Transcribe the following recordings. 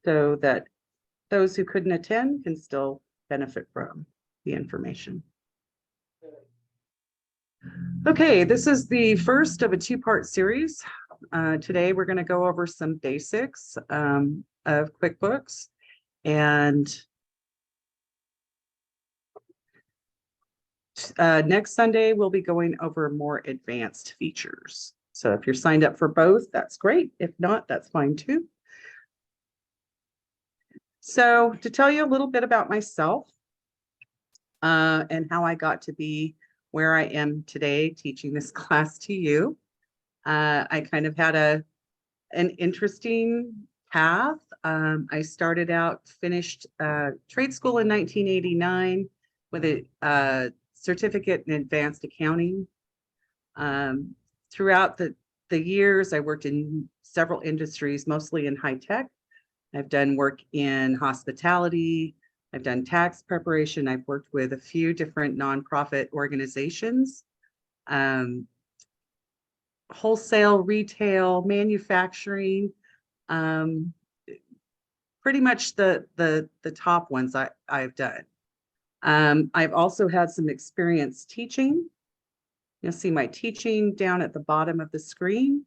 so that those who couldn't attend can still benefit from the information. Okay, this is the first of a two-part series. Today, we're going to go over some basics of QuickBooks, and next Sunday, we'll be going over more advanced features. So if you're signed up for both, that's great. If not, that's fine too. So to tell you a little bit about myself and how I got to be where I am today teaching this class to you, I kind of had an interesting path. I started out, finished trade school in 1989 with a certificate in advanced accounting. Throughout the years, I worked in several industries, mostly in high tech. I've done work in hospitality. I've done tax preparation. I've worked with a few different nonprofit organizations, wholesale, retail, manufacturing, pretty much the top ones I've done. I've also had some experience teaching. You'll see my teaching down at the bottom of the screen.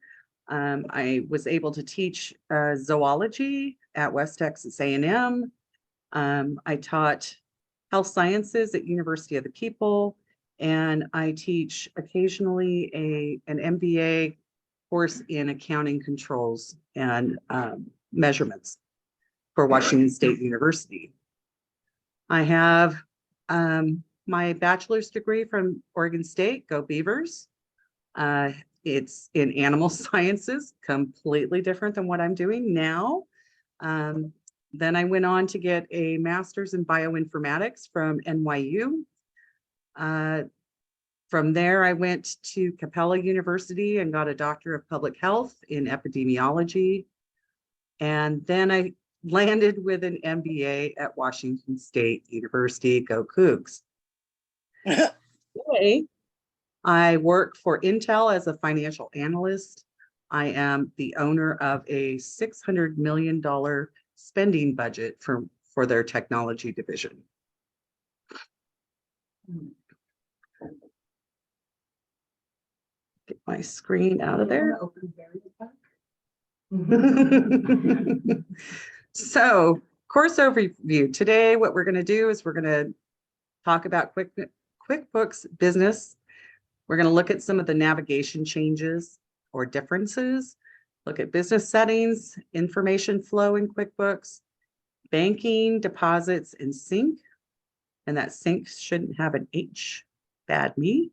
I was able to teach zoology at West Texas A&M. I taught health sciences at University of the People, and I teach occasionally an MBA course in accounting controls and measurements for Washington State University. I have my bachelor's degree from Oregon State, go Beavers. It's in animal sciences, completely different than what I'm doing now. Then I went on to get a master's in bioinformatics from NYU. From there, I went to Capella University and got a doctor of public health in epidemiology. And then I landed with an MBA at Washington State University, go Cougs. Today, I work for Intel as a financial analyst. I am the owner of a $600 million spending budget for their technology division. Get my screen out of there. So, course overview. Today, what we're going to do is we're going to talk about QuickBooks Business. We're going to look at some of the navigation changes or differences, look at business settings, information flow in QuickBooks, banking, deposits, and sync. And that sync shouldn't have an H, bad me.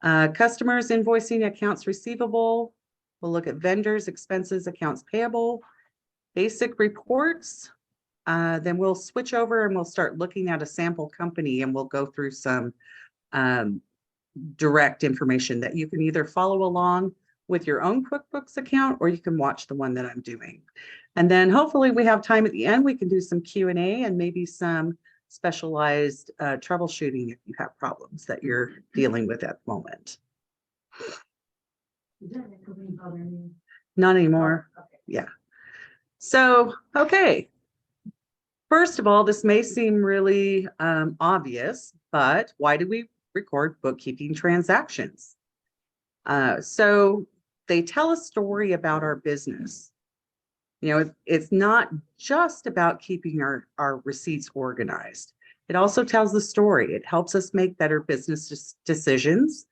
Customers, invoicing, accounts receivable. We'll look at vendors, expenses, accounts payable, basic reports. Then we'll switch over and we'll start looking at a sample company, and we'll go through some direct information that you can either follow along with your own QuickBooks account, or you can watch the one that I'm doing. And then hopefully we have time at the end, we can do some Q&A and maybe some specialized troubleshooting if you have problems that you're dealing with at the moment. Not anymore. Oh, okay. Yeah. So, okay. First of all, this may seem really obvious, but why do we record bookkeeping transactions? So they tell a story about our business. You know, it's not just about keeping our receipts organized. It also tells the story. It helps us make better business decisions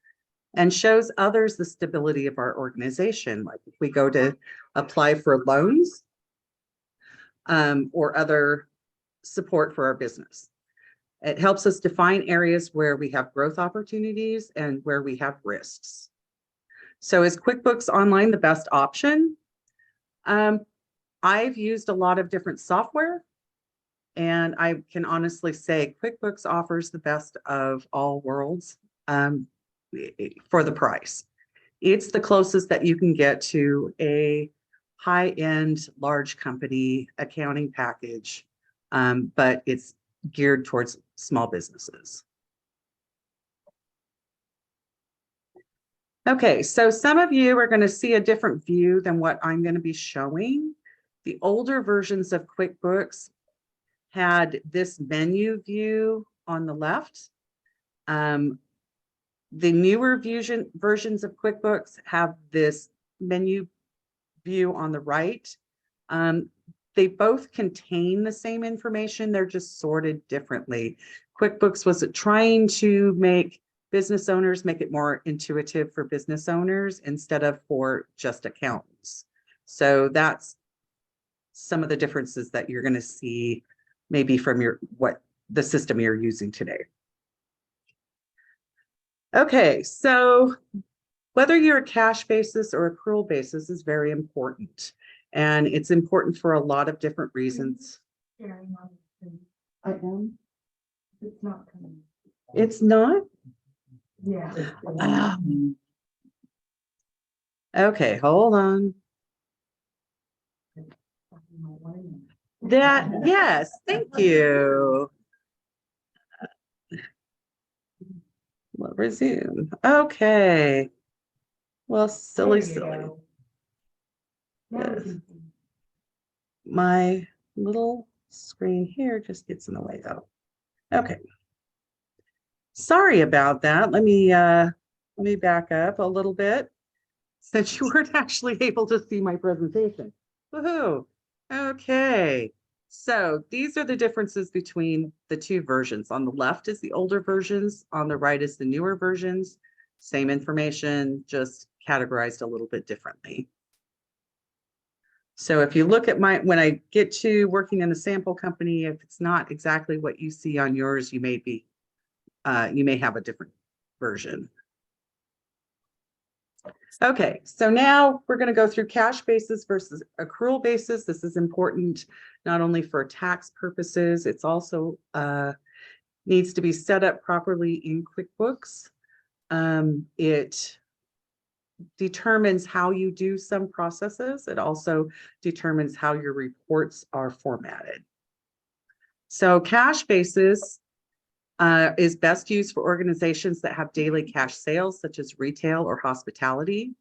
and shows others the stability of our organization. Like if we go to apply for loans or other support for our business. It helps us define areas where we have growth opportunities and where we have risks. So is QuickBooks Online the best option? I've used a lot of different software, and I can honestly say QuickBooks offers the best of all worlds for the price. It's the closest that you can get to a high-end large company accounting package, but it's geared towards small businesses. Okay, so some of you are going to see a different view than what I'm going to be showing. The older versions of QuickBooks had this menu view on the left. The newer versions of QuickBooks have this menu view on the right. They both contain the same information, they're just sorted differently. QuickBooks was trying to make business owners, make it more intuitive for business owners instead of for just accountants. So that's some of the differences that you're going to see maybe from the system you're using today. Okay, so whether you're a cash basis or accrual basis is very important. And it's important for a lot of different reasons. I am. It's not coming. It's not? Yeah. Okay, hold on. Yes, thank you. We'll resume. Okay. Well, silly. Yes. My little screen here just gets in the way though. Okay. Sorry about that. Let me back up a little bit since you weren't actually able to see my presentation. Woohoo. Okay. So these are the differences between the two versions. On the left is the older versions, on the right is the newer versions. Same information, just categorized a little bit differently. So if you look at when I get to working in a sample company, if it's not exactly what you see on yours, you may have a different version. Okay, so now we're going to go through cash basis versus accrual basis. This is important not only for tax purposes, it's also needs to be set up properly in QuickBooks. It determines how you do some processes. It also determines how your reports are formatted. So cash basis is best used for organizations that have daily cash sales, such as retail or hospitality.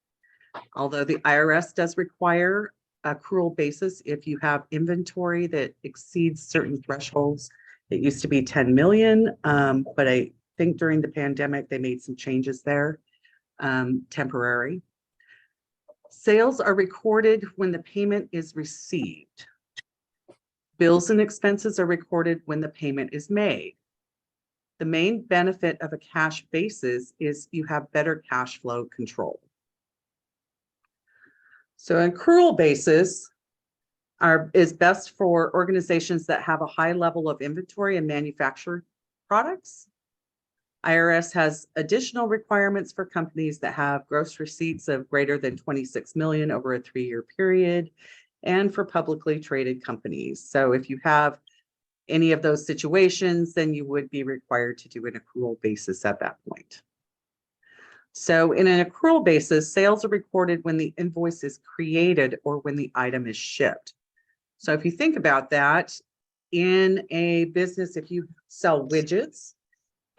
Although the IRS does require accrual basis if you have inventory that exceeds certain thresholds. It used to be 10 million, but I think during the pandemic, they made some changes there, temporary. Sales are recorded when the payment is received. Bills and expenses are recorded when the payment is made. The main benefit of a cash basis is you have better cash flow control. So an accrual basis is best for organizations that have a high level of inventory and manufactured products. IRS has additional requirements for companies that have gross receipts of greater than 26 million over a 3-year period, and for publicly traded companies. So if you have any of those situations, then you would be required to do an accrual basis at that point. So in an accrual basis, sales are recorded when the invoice is created or when the item is shipped. So if you think about that, in a business, if you sell widgets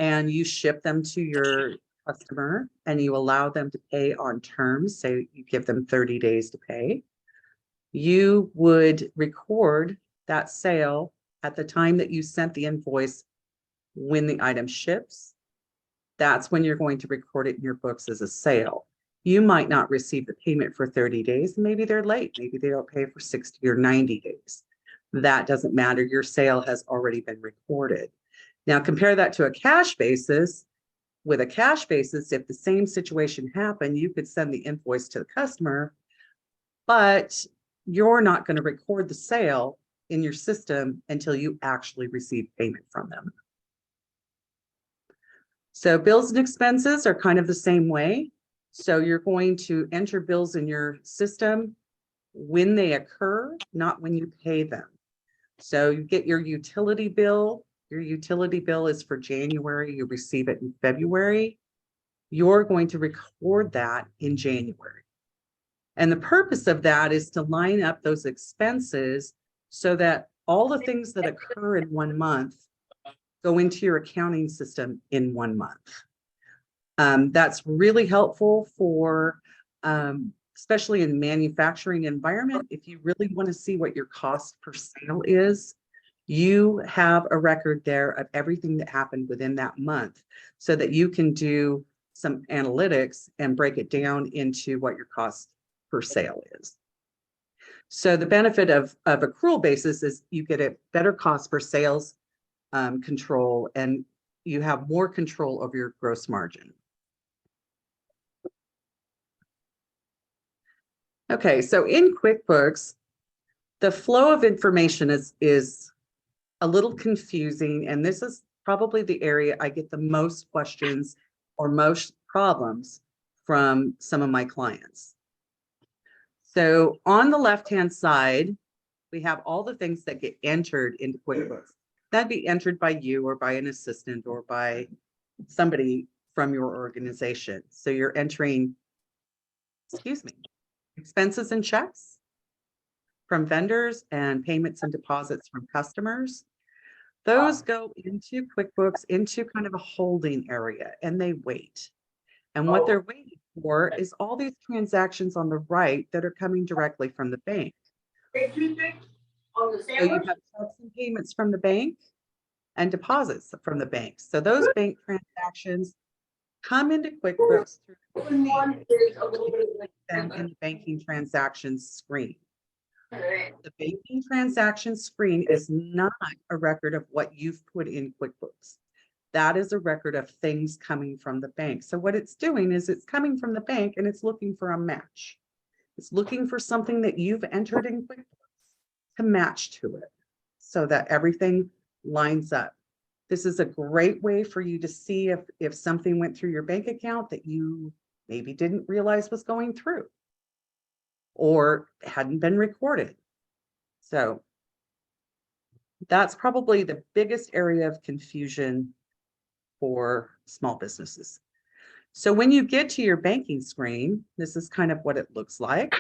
and you ship them to your customer and you allow them to pay on terms, say you give them 30 days to pay, you would record that sale at the time that you sent the invoice when the item ships. That's when you're going to record it in your books as a sale. You might not receive the payment for 30 days. Maybe they're late. Maybe they don't pay for 60 or 90 days. That doesn't matter. Your sale has already been recorded. Now compare that to a cash basis. With a cash basis, if the same situation happened, you could send the invoice to the customer, but you're not going to record the sale in your system until you actually receive payment from them. So bills and expenses are kind of the same way. So you're going to enter bills in your system when they occur, not when you pay them. So you get your utility bill. Your utility bill is for January. You receive it in February. You're going to record that in January. And the purpose of that is to line up those expenses so that all the things that occur in 1 month go into your accounting system in 1 month. That's really helpful for especially in manufacturing environment, if you really want to see what your cost per sale is, you have a record there of everything that happened within that month so that you can do some analytics and break it down into what your cost per sale is. So the benefit of accrual basis is you get a better cost per sales control, and you have more control over your gross margin. Okay, so in QuickBooks, the flow of information is a little confusing, and this is probably the area I get the most questions or most problems from some of my clients. So on the left-hand side, we have all the things that get entered into QuickBooks. That'd be entered by you or by an assistant or by somebody from your organization. So you're entering, excuse me, expenses and checks from vendors and payments and deposits from customers. Those go into QuickBooks into kind of a holding area, and they wait. And what they're waiting for is all these transactions on the right that are coming directly from the bank. So you have checks and payments from the bank and deposits from the bank. So those bank transactions come into QuickBooks through them in the banking transactions screen. The banking transaction screen is not a record of what you've put in QuickBooks. That is a record of things coming from the bank. So what it's doing is it's coming from the bank and it's looking for a match. It's looking for something that you've entered in QuickBooks to match to it so that everything lines up. This is a great way for you to see if something went through your bank account that you maybe didn't realize was going through or hadn't been recorded. So that's probably the biggest area of confusion for small businesses. So when you get to your banking screen, this is kind of what it looks like.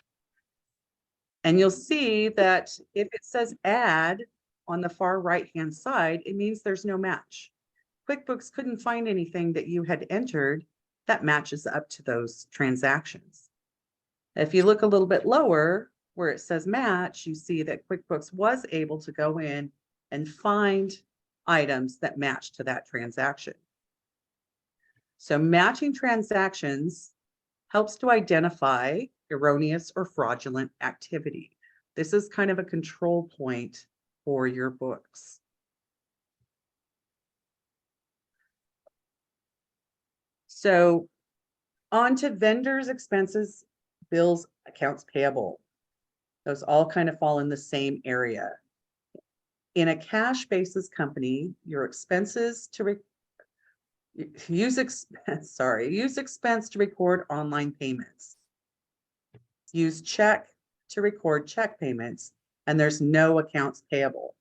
And you'll see that if it says add on the far right-hand side, it means there's no match. QuickBooks couldn't find anything that you had entered that matches up to those transactions. If you look a little bit lower where it says match, you see that QuickBooks was able to go in and find items that match to that transaction. So matching transactions helps to identify erroneous or fraudulent activity. This is kind of a control point for your books. So on to vendors, expenses, bills, accounts payable. Those all kind of fall in the same area. In a cash basis company, your expenses to use expense to record online payments. Use check to record check payments, and there's no accounts payable.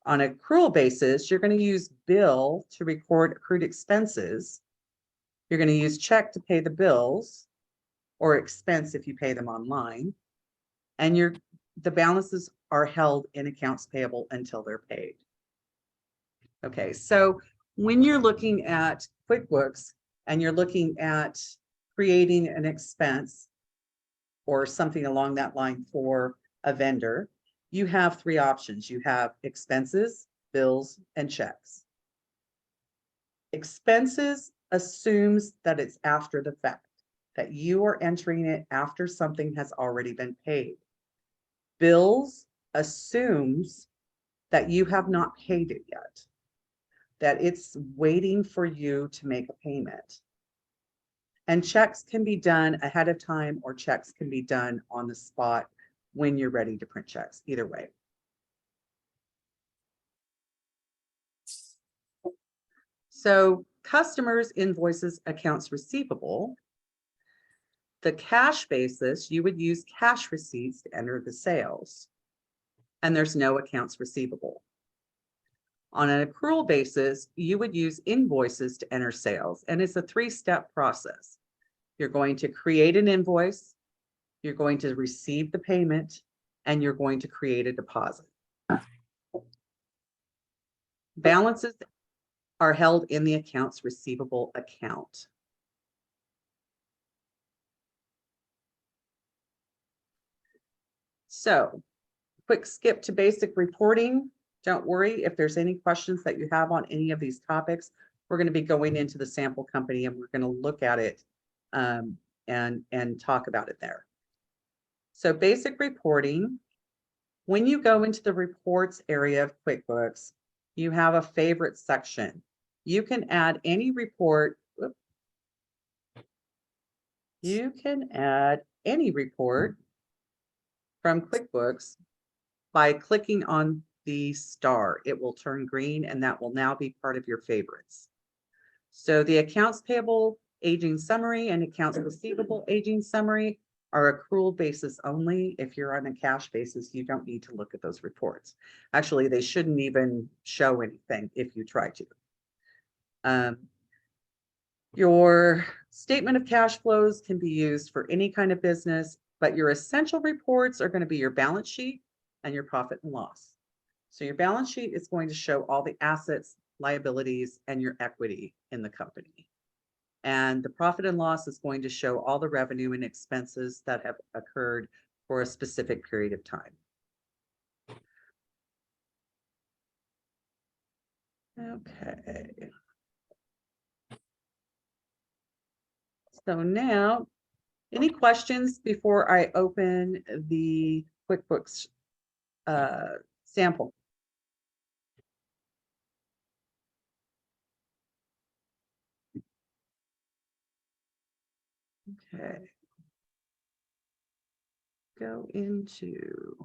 On an accrual basis, you're going to use bill to record accrued expenses. You're going to use check to pay the bills, or expense if you pay them online. And the balances are held in accounts payable until they're paid. Okay, so when you're looking at QuickBooks and you're looking at creating an expense or something along that line for a vendor, you have three options. You have expenses, bills, and checks. Expenses assumes that it's after the fact, that you are entering it after something has already been paid. Bills assumes that you have not paid it yet, that it's waiting for you to make a payment. And checks can be done ahead of time, or checks can be done on the spot when you're ready to print checks, either way. So customers, invoices, accounts receivable. The cash basis, you would use cash receipts to enter the sales, and there's no accounts receivable. On an accrual basis, you would use invoices to enter sales, and it's a three-step process. You're going to create an invoice, you're going to receive the payment, and you're going to create a deposit. Balances are held in the accounts receivable account. So quick skip to basic reporting. Don't worry if there's any questions that you have on any of these topics. We're going to be going into the sample company and we're going to look at it and talk about it there. So basic reporting, when you go into the reports area of QuickBooks, you have a favorite section. You can add any report. You can add any report from QuickBooks by clicking on the star. It will turn green and that will now be part of your favorites. So the accounts payable aging summary and accounts receivable aging summary are accrual basis only. If you're on a cash basis, you don't need to look at those reports. Actually, they shouldn't even show anything if you try to. Your statement of cash flows can be used for any kind of business, but your essential reports are going to be your balance sheet and your profit and loss. So your balance sheet is going to show all the assets, liabilities, and your equity in the company. And the profit and loss is going to show all the revenue and expenses that have occurred for a specific period of time. Okay. So now, any questions before I open the QuickBooks sample? Okay. Go into.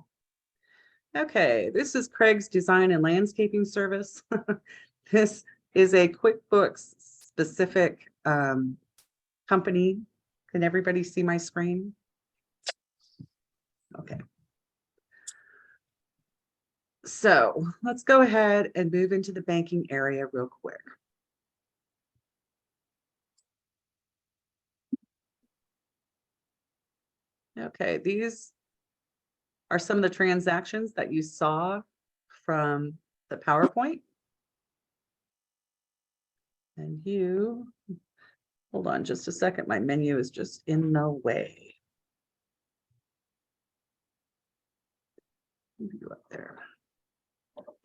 Okay, this is Craig's Design and Landscaping Service. This is a QuickBooks specific company. Can everybody see my screen? Okay. So let's go ahead and move into the banking area real quick. Okay, these are some of the transactions that you saw from the PowerPoint. And you, hold on just a second, my menu is just in the way. Move you up there.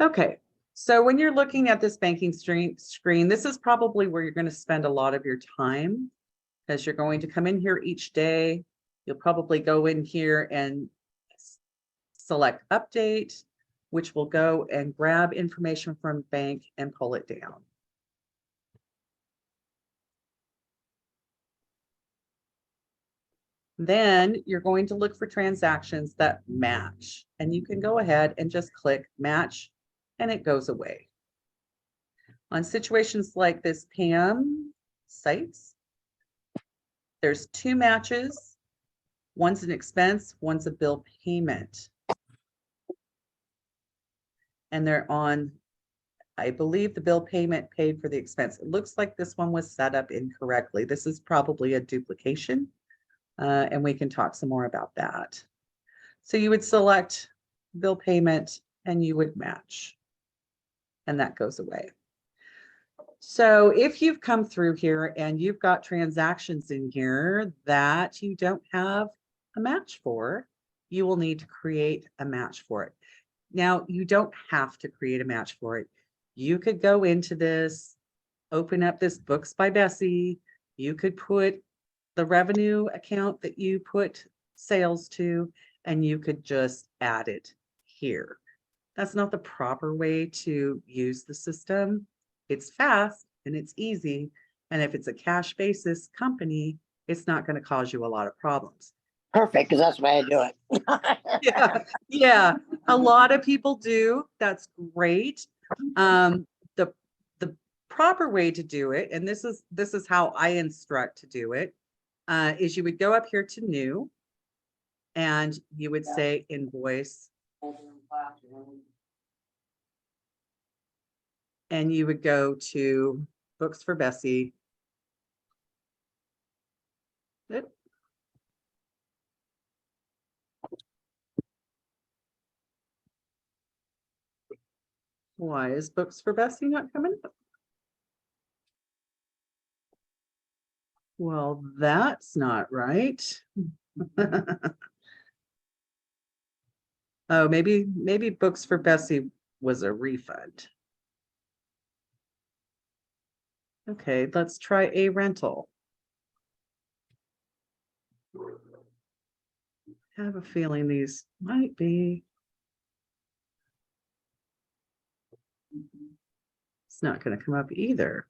Okay, so when you're looking at this banking screen, this is probably where you're going to spend a lot of your time, as you're going to come in here each day. You'll probably go in here and select update, which will go and grab information from bank and pull it down. Then you're going to look for transactions that match, and you can go ahead and just click match and it goes away. On situations like this Pam sites, there's two matches. One's an expense, one's a bill payment. And they're on, I believe the bill payment paid for the expense. It looks like this one was set up incorrectly. This is probably a duplication, and we can talk some more about that. So you would select bill payment and you would match, and that goes away. So if you've come through here and you've got transactions in here that you don't have a match for, you will need to create a match for it. Now, you don't have to create a match for it. You could go into this, open up this Books by Bessie. You could put the revenue account that you put sales to, and you could just add it here. That's not the proper way to use the system. It's fast and it's easy. And if it's a cash basis company, it's not going to cause you a lot of problems. Perfect, because that's the way I do it. Yeah, a lot of people do. That's great. The proper way to do it, and this is how I instruct to do it, is you would go up here to new, and you would say invoice, and you would go to Books for Bessie. Yep. Why is Books for Bessie not coming up? Well, that's not right. Oh, maybe Books for Bessie was a refund. Okay, let's try a rental. I have a feeling these might be. It's not going to come up either.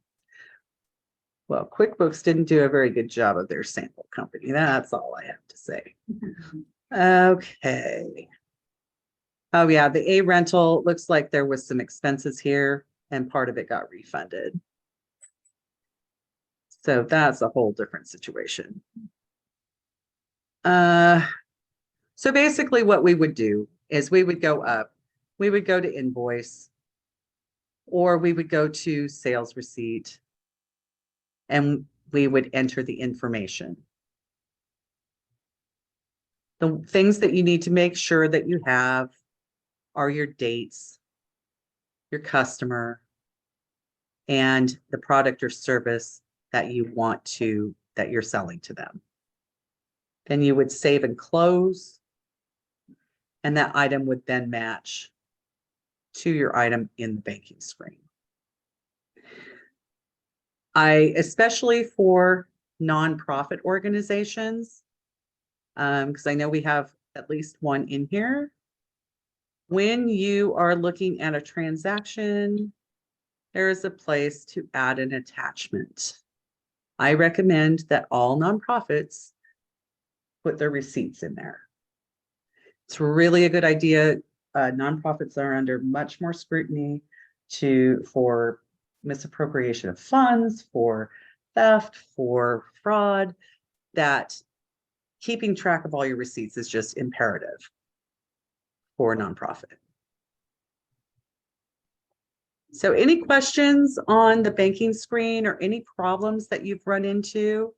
Well, QuickBooks didn't do a very good job of their sample company. That's all I have to say. Okay. Oh yeah, the A rental looks like there was some expenses here and part of it got refunded. So that's a whole different situation. So basically what we would do is we would go up, we would go to invoice, or we would go to sales receipt, and we would enter the information. The things that you need to make sure that you have are your dates, your customer, and the product or service that you want to, that you're selling to them. Then you would save and close, and that item would then match to your item in the banking screen. Especially for nonprofit organizations, because I know we have at least one in here. When you are looking at a transaction, there is a place to add an attachment. I recommend that all nonprofits put their receipts in there. It's really a good idea. Nonprofits are under much more scrutiny for misappropriation of funds, for theft, for fraud, that keeping track of all your receipts is just imperative for a nonprofit. So any questions on the banking screen or any problems that you've run into?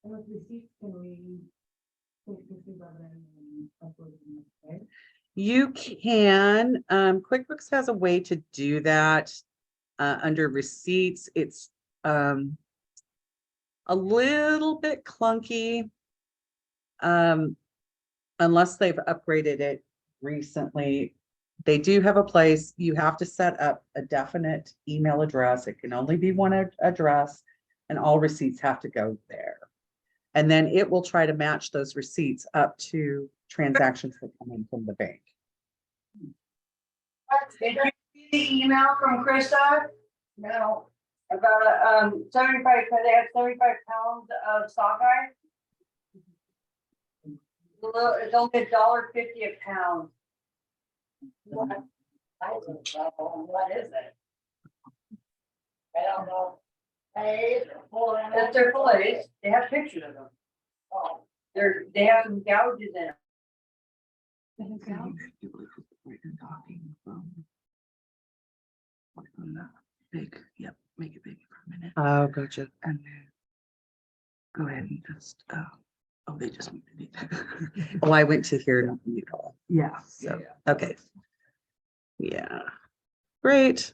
And with receipts, can we take this above and upload them, right? You can, QuickBooks has a way to do that. Under receipts, it's a little bit clunky, unless they've upgraded it recently. They do have a place. You have to set up a definite email address. It can only be one address, and all receipts have to go there. And then it will try to match those receipts up to transactions that come in from the bank. Did you see the email from Krista? No, about 75, because they have 75 pounds of sockeye. It's only $1.50 a pound. What? I don't know. What is it? I don't know. Hey, that's their fillets. They have pictures of them. Oh, they have some gouges in it. Big, yep, make it big for a minute, Oh, gotcha. and then go ahead and just, oh, they just moved it. Oh, I went to here to mute all. Yeah, So, okay. Yeah, great.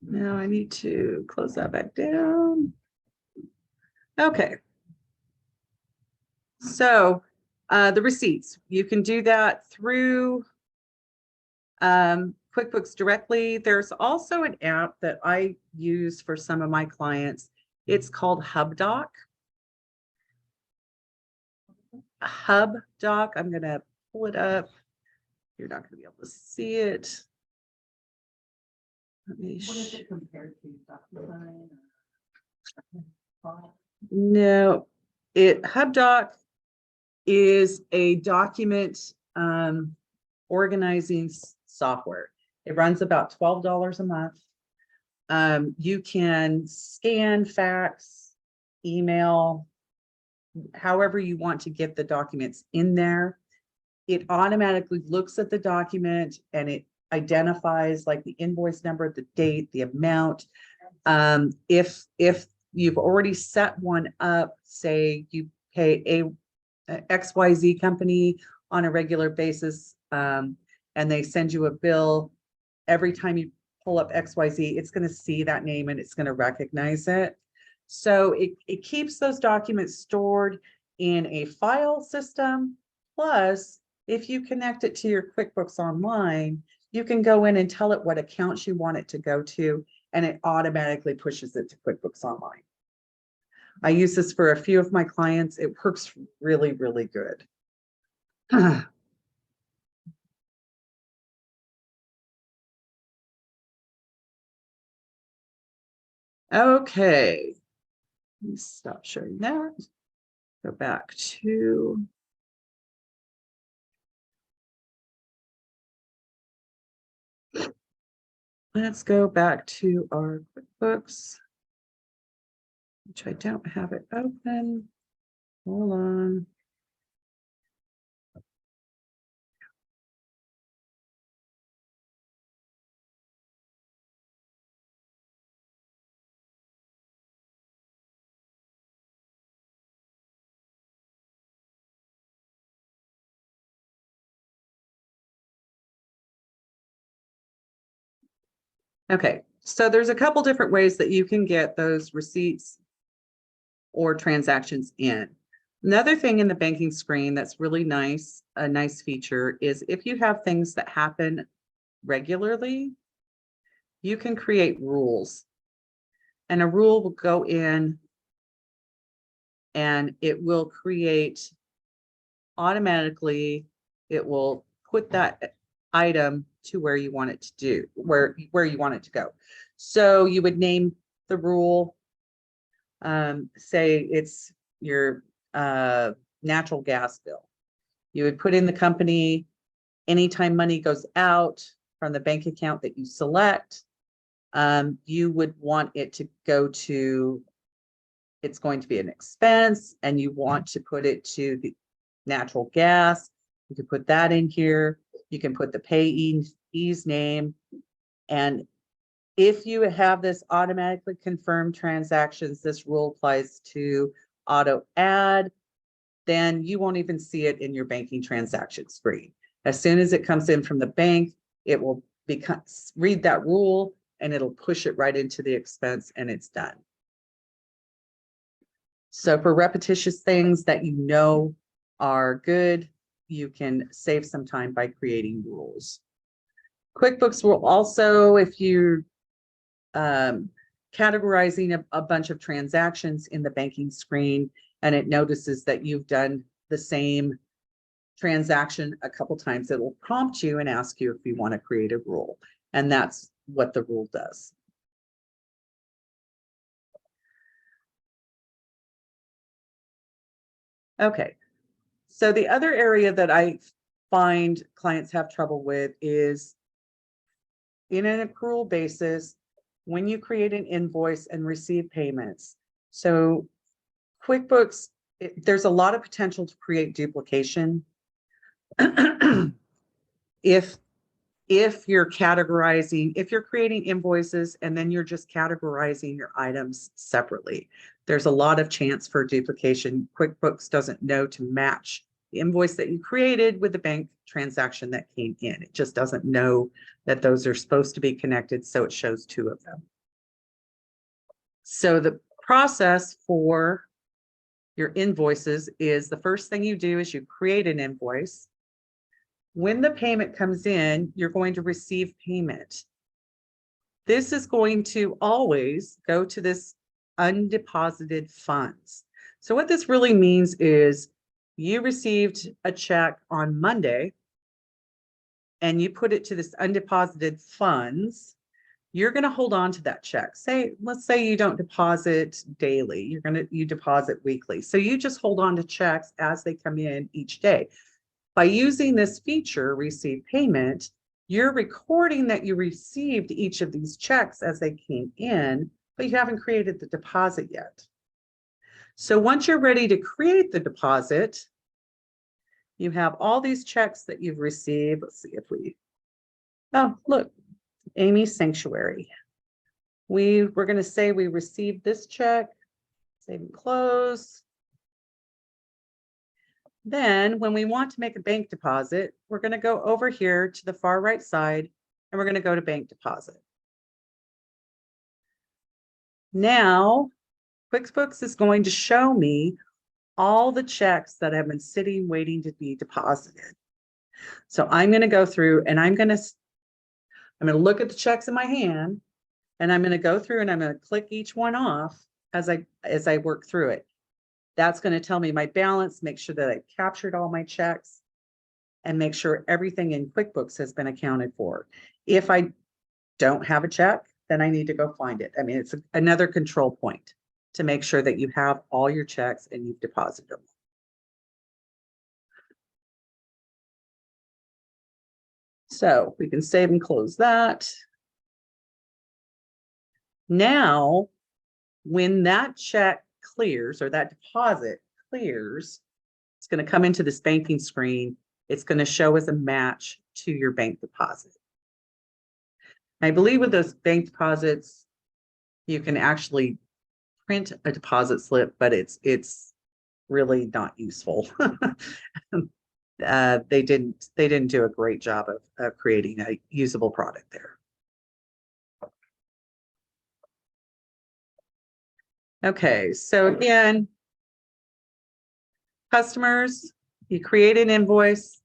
Now I need to close that back down. Okay. So, the receipts, you can do that through QuickBooks directly. There's also an app that I use for some of my clients. It's called HubDoc. HubDoc, I'm gonna pull it up. You're not gonna be able to see it. Let me What is it compared to DocuSign? No, HubDoc is a document organizing software. It runs about $12 a month. You can scan, fax, email, however you want to get the documents in there. It automatically looks at the document and it identifies like the invoice number, the date, the amount. If you've already set one up, say you pay a XYZ company on a regular basis, and they send you a bill, every time you pull up XYZ, it's going to see that name and it's going to recognize it. So it keeps those documents stored in a file system. Plus, if you connect it to your QuickBooks Online, you can go in and tell it what accounts you want it to go to, and it automatically pushes it to QuickBooks Online. I use this for a few of my clients. It works really, really good. Okay, let me stop sharing that. Go back to. Let's go back to our QuickBooks, which I don't have it open. Hold on. Okay, so there's a couple different ways that you can get those receipts or transactions in. Another thing in the banking screen that's really nice, a nice feature, is if you have things that happen regularly, you can create rules. And a rule will go in and it will create automatically, it will put that item to where you want it to do, where you want it to go. So you would name the rule, say it's your natural gas bill. You would put in the company, anytime money goes out from the bank account that you select, you would want it to go to, it's going to be an expense, and you want to put it to the natural gas. You can put that in here. You can put the payee's name. And if you have this automatically confirmed transactions, this rule applies to auto add, then you won't even see it in your banking transaction screen. As soon as it comes in from the bank, it will read that rule and it'll push it right into the expense and it's done. So for repetitious things that you know are good, you can save some time by creating rules. QuickBooks will also, if you're categorizing a bunch of transactions in the banking screen and it notices that you've done the same transaction a couple times, it will prompt you and ask you if you want to create a rule. And that's what the rule does. Okay, so the other area that I find clients have trouble with is in an accrual basis, when you create an invoice and receive payments. So QuickBooks, there's a lot of potential to create duplication. If you're categorizing, if you're creating invoices and then you're just categorizing your items separately, there's a lot of chance for duplication. QuickBooks doesn't know to match the invoice that you created with the bank transaction that came in. It just doesn't know that those are supposed to be connected, so it shows two of them. So the process for your invoices is the first thing you do is you create an invoice. When the payment comes in, you're going to receive payment. This is going to always go to this undeposited funds. So what this really means is you received a check on Monday and you put it to this undeposited funds. You're going to hold on to that check. Let's say you don't deposit daily. You deposit weekly. So you just hold on to checks as they come in each day. By using this feature, receive payment, you're recording that you received each of these checks as they came in, but you haven't created the deposit yet. So once you're ready to create the deposit, you have all these checks that you've received. Let's see if oh, look, Amy's Sanctuary. We're going to say we received this check, save and close. Then when we want to make a bank deposit, we're going to go over here to the far right side and we're going to go to bank deposit. Now, QuickBooks is going to show me all the checks that have been sitting, waiting to be deposited. So I'm going to go through and I'm going to look at the checks in my hand, and I'm going to go through and I'm going to click each one off as I work through it. That's going to tell me my balance, make sure that I've captured all my checks, and make sure everything in QuickBooks has been accounted for. If I don't have a check, then I need to go find it. I mean, it's another control point to make sure that you have all your checks and you've deposited them. So we can save and close that. Now, when that check clears or that deposit clears, it's going to come into this banking screen. It's going to show as a match to your bank deposit. I believe with those bank deposits, you can actually print a deposit slip, but it's really not useful. They didn't do a great job of creating a usable product there. Okay, so again, customers, you create an invoice,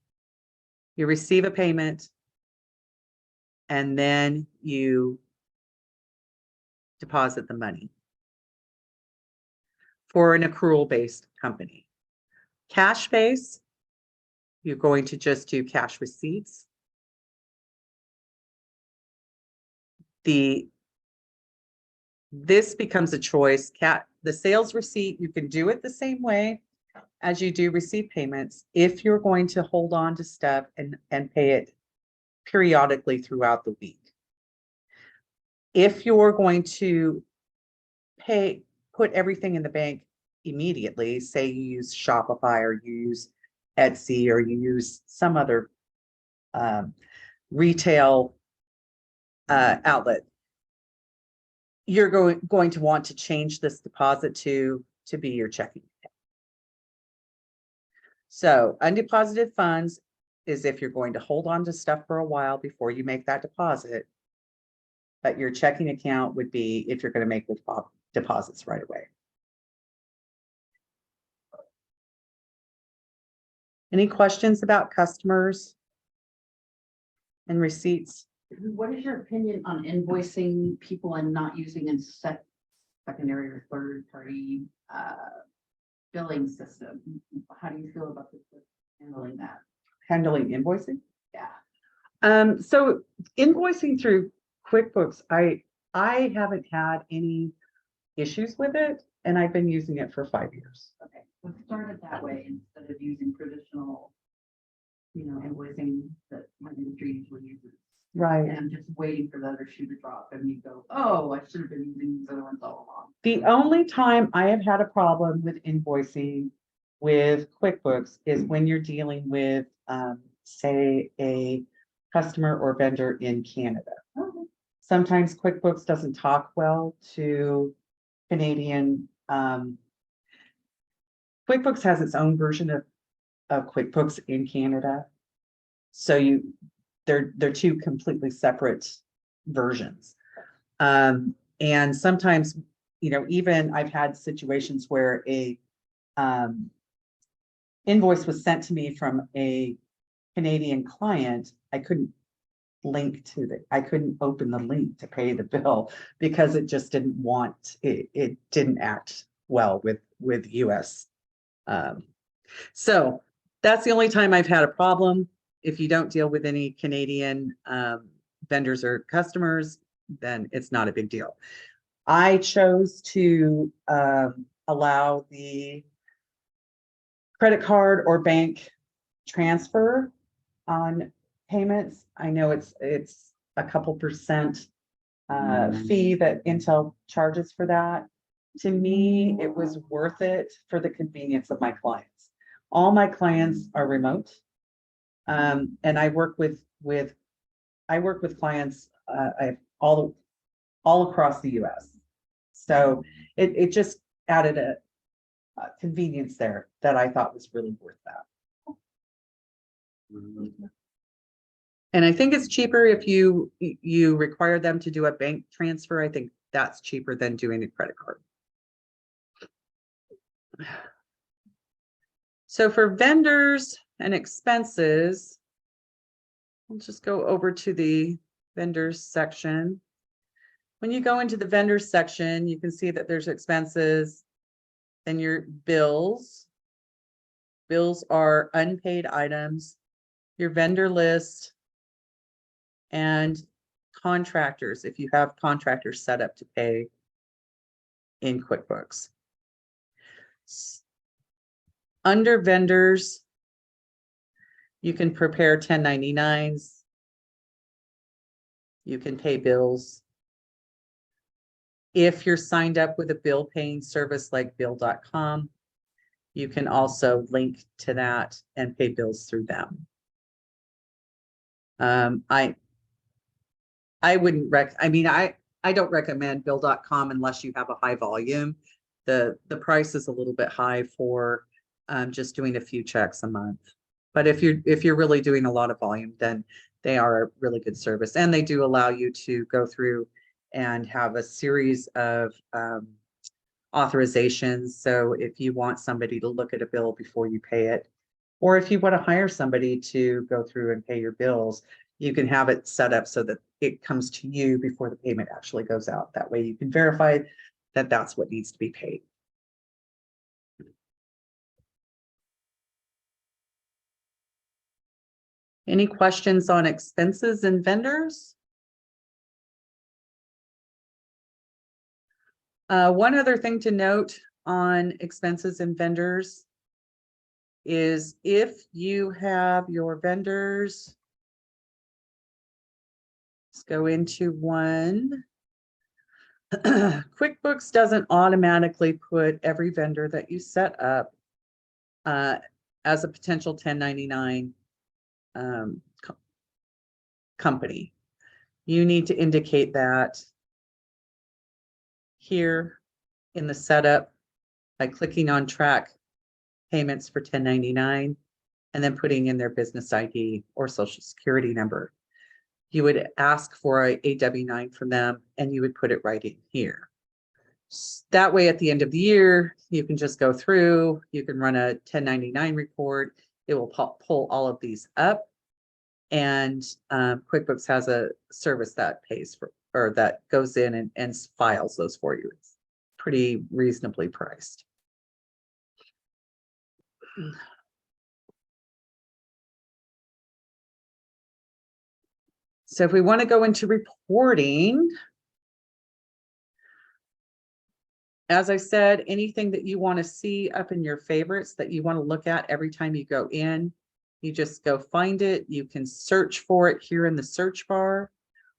you receive a payment, and then you deposit the money for an accrual-based company. Cash-based, you're going to just do cash receipts. This becomes a choice. The sales receipt, you can do it the same way as you do receive payments if you're going to hold on to stuff and pay it periodically throughout the week. If you're going to put everything in the bank immediately, say you use Shopify or you use Etsy or you use some other retail outlet, you're going to want to change this deposit to be your checking account. So undeposited funds is if you're going to hold on to stuff for a while before you make that deposit, but your checking account would be if you're going to make the deposits right away. Any questions about customers and receipts? What is your opinion on invoicing people and not using a secondary or third party billing system? How do you feel about this, handling that? Handling invoicing? Yeah. So invoicing through QuickBooks, I haven't had any issues with it, and I've been using it for 5 years. Okay. So start it that way instead of using traditional, invoicing that my industry usually uses. Right. And just waiting for the other shoe to drop and you go, oh, I should have been using these other ones all along. The only time I have had a problem with invoicing with QuickBooks is when you're dealing with, say, a customer or vendor in Canada. Okay. Sometimes QuickBooks doesn't talk well to Canadian. QuickBooks has its own version of QuickBooks in Canada. So they're two completely separate versions. And sometimes, even I've had situations where a invoice was sent to me from a Canadian client. I couldn't I couldn't open the link to pay the bill because it just didn't it didn't act well with US. So that's the only time I've had a problem. If you don't deal with any Canadian vendors or customers, then it's not a big deal. I chose to allow the credit card or bank transfer on payments. I know it's a couple percent fee that Intel charges for that. To me, it was worth it for the convenience of my clients. All my clients are remote. And I work with clients all across the US. So it just added a convenience there that I thought was really worth that. And I think it's cheaper if you require them to do a bank transfer. I think that's cheaper than doing a credit card. So for vendors and expenses, we'll just go over to the vendors section. When you go into the vendors section, you can see that there's expenses, then your bills. Bills are unpaid items, your vendor list, and contractors, if you have contractors set up to pay in QuickBooks. Under vendors, you can prepare 1099s. You can pay bills. If you're signed up with a bill paying service like bill.com, you can also link to that and pay bills through them. I wouldn't I don't recommend bill.com unless you have a high volume. The price is a little bit high for just doing a few checks a month. But if you're really doing a lot of volume, then they are a really good service, and they do allow you to go through and have a series of authorizations. So if you want somebody to look at a bill before you pay it, or if you want to hire somebody to go through and pay your bills, you can have it set up so that it comes to you before the payment actually goes out. That way you can verify that that's what needs to be paid. Any questions on expenses and vendors? One other thing to note on expenses and vendors is if you have your vendors, let's go into one. QuickBooks doesn't automatically put every vendor that you set up as a potential 1099 company. You need to indicate that here in the setup by clicking on track payments for 1099 and then putting in their business ID or social security number. You would ask for a W-9 from them and you would put it right in here. That way at the end of the year, you can just go through, you can run a 1099 report. It will pull all of these up, and QuickBooks has a service that pays for, or that goes in and files those for you. It's pretty reasonably priced. So if we want to go into reporting, as I said, anything that you want to see up in your favorites that you want to look at every time you go in, you just go find it. You can search for it here in the search bar,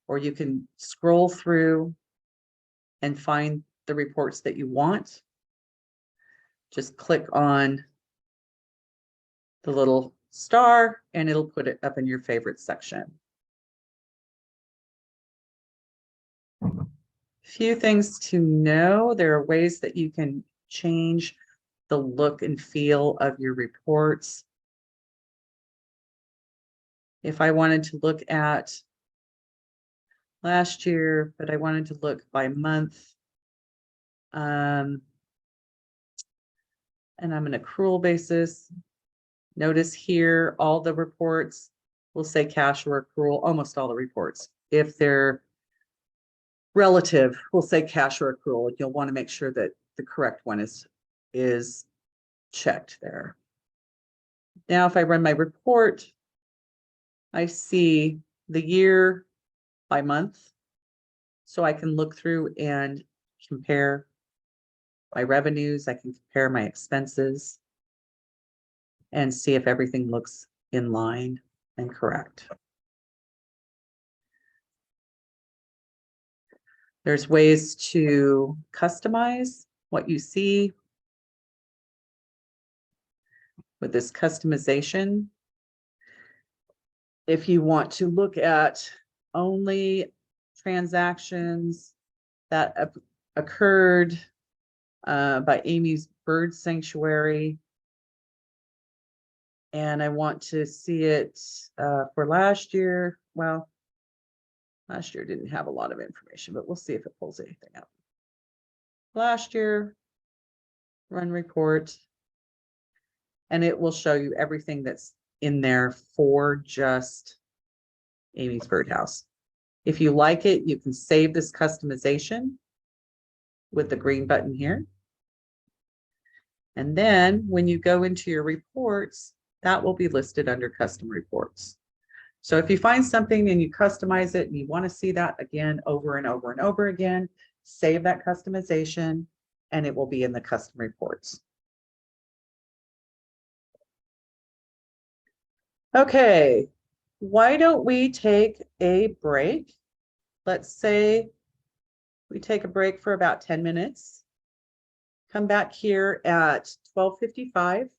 or you can scroll through and find the reports that you want. Just click on the little star and it'll put it up in your favorite section. Few things to know. There are ways that you can change the look and feel of your reports. If I wanted to look at last year, but I wanted to look by month, and I'm an accrual basis. Notice here, all the reports will say cash or accrual, almost all the reports. If they're relative, will say cash or accrual. You'll want to make sure that the correct one is checked there. Now, if I run my report, I see the year by month. So I can look through and compare my revenues. I can compare my expenses and see if everything looks in line and correct. There's ways to customize what you see with this customization. If you want to look at only transactions that occurred by Amy's Bird Sanctuary, and I want to see it for last year. Well, last year didn't have a lot of information, but we'll see if it pulls anything up. Last year, run report. and it will show you everything that's in there for just Amy's Birdhouse. If you like it, you can save this customization with the green button here. And then when you go into your reports, that will be listed under custom reports. So if you find something and you customize it and you want to see that again over and over and over again, save that customization and it will be in the custom reports. Okay, why don't we take a break? Let's say we take a break for about 10 minutes. Come back here at 12:55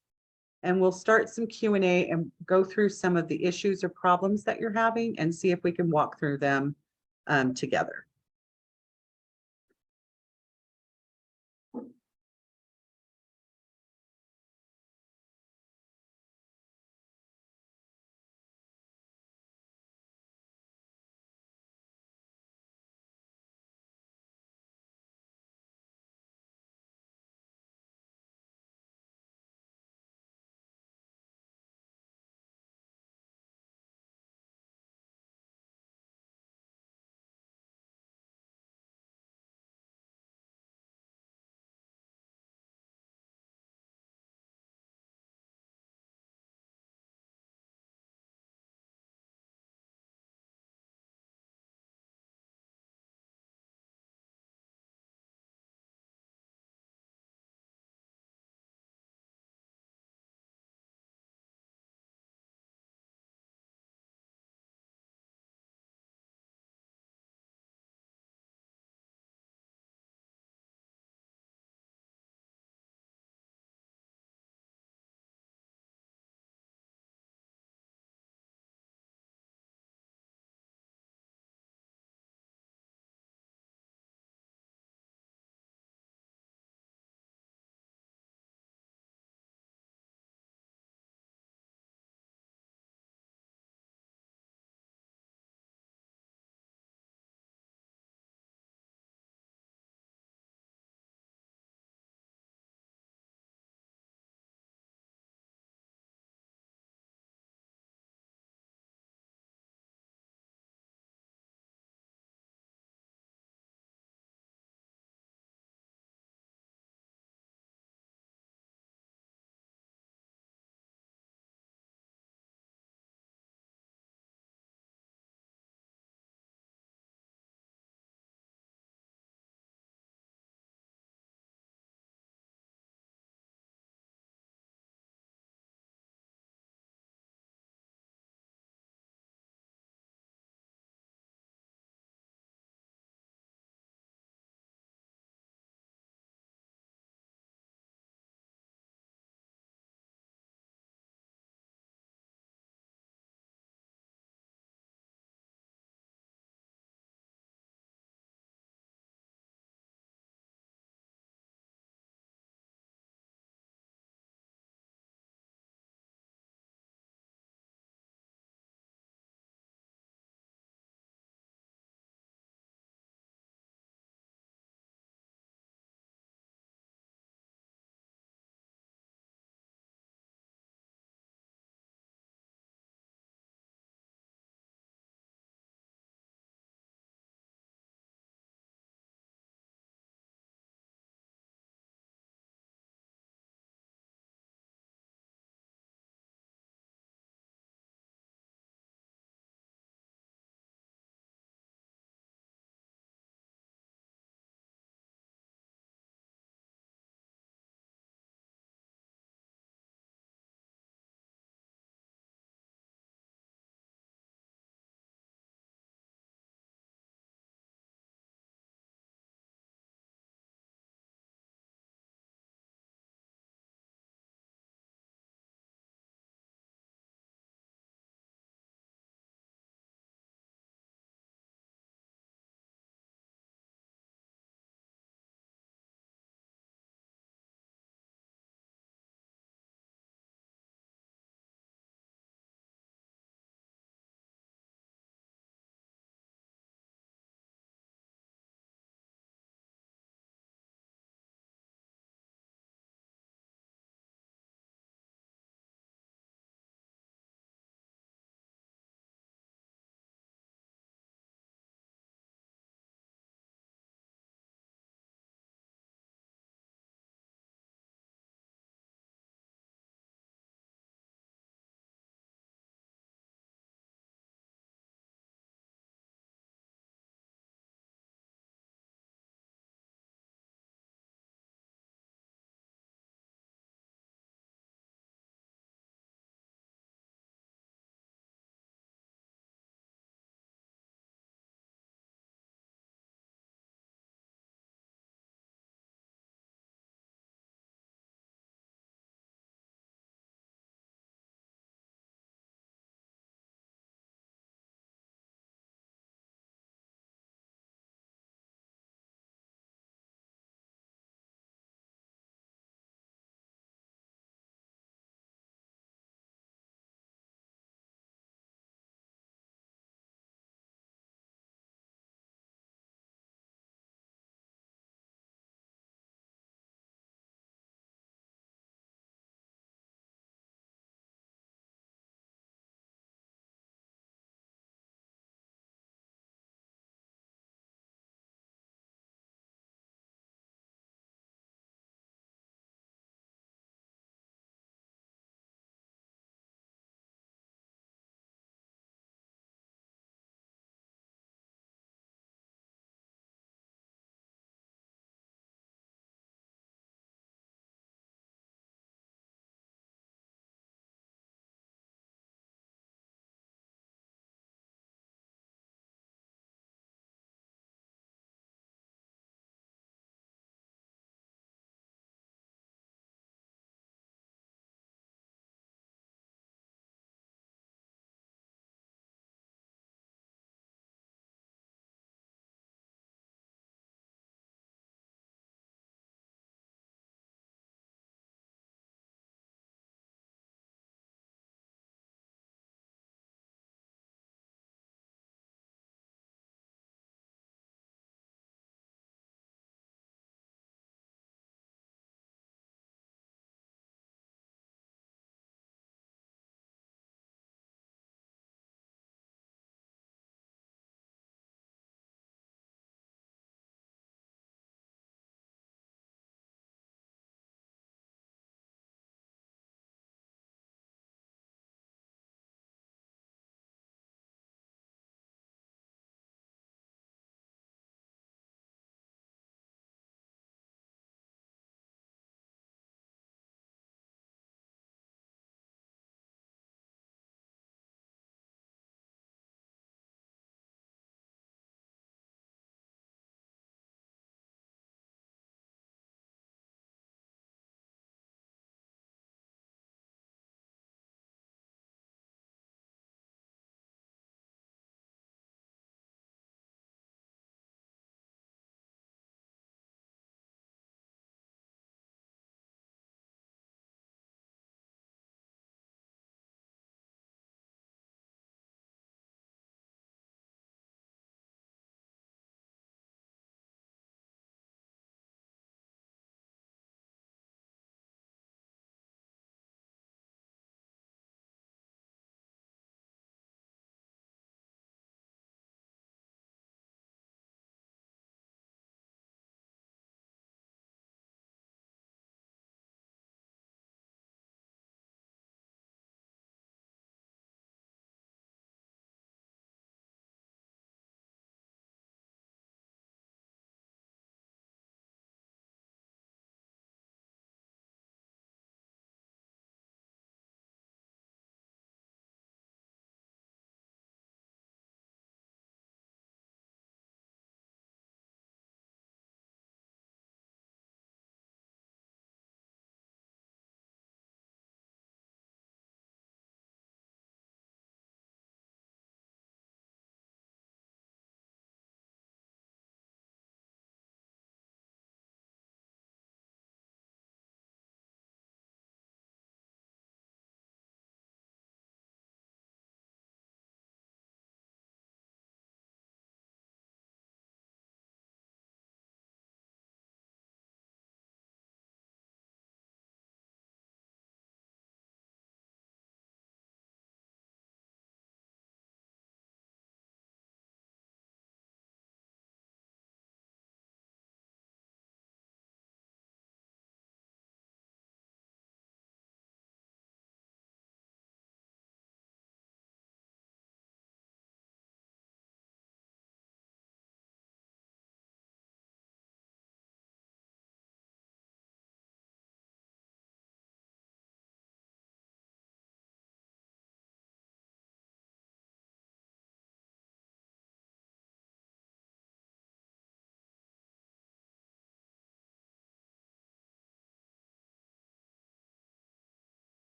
and we'll start some Q&A and go through some of the issues or problems that you're having and see if we can walk through them together.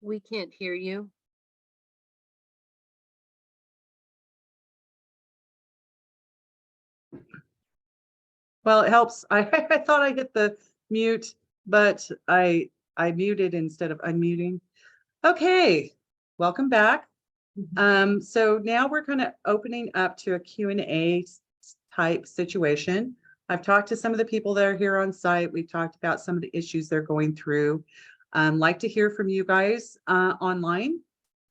We can't hear you. Well, it helps. I thought I hit the mute, but I muted instead of unmuting. Okay, welcome back. So now we're kind of opening up to a Q&A type situation. I've talked to some of the people that are here on site. We've talked about some of the issues they're going through. Like to hear from you guys online.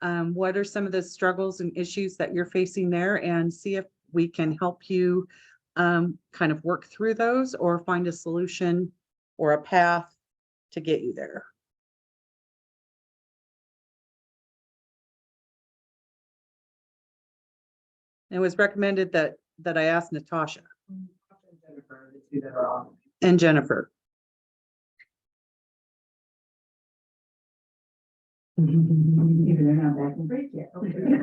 What are some of the struggles and issues that you're facing there, and see if we can help you kind of work through those or find a solution or a path to get you there. It was recommended that I ask Natasha and Jennifer. Even they're not back in break yet. Okay.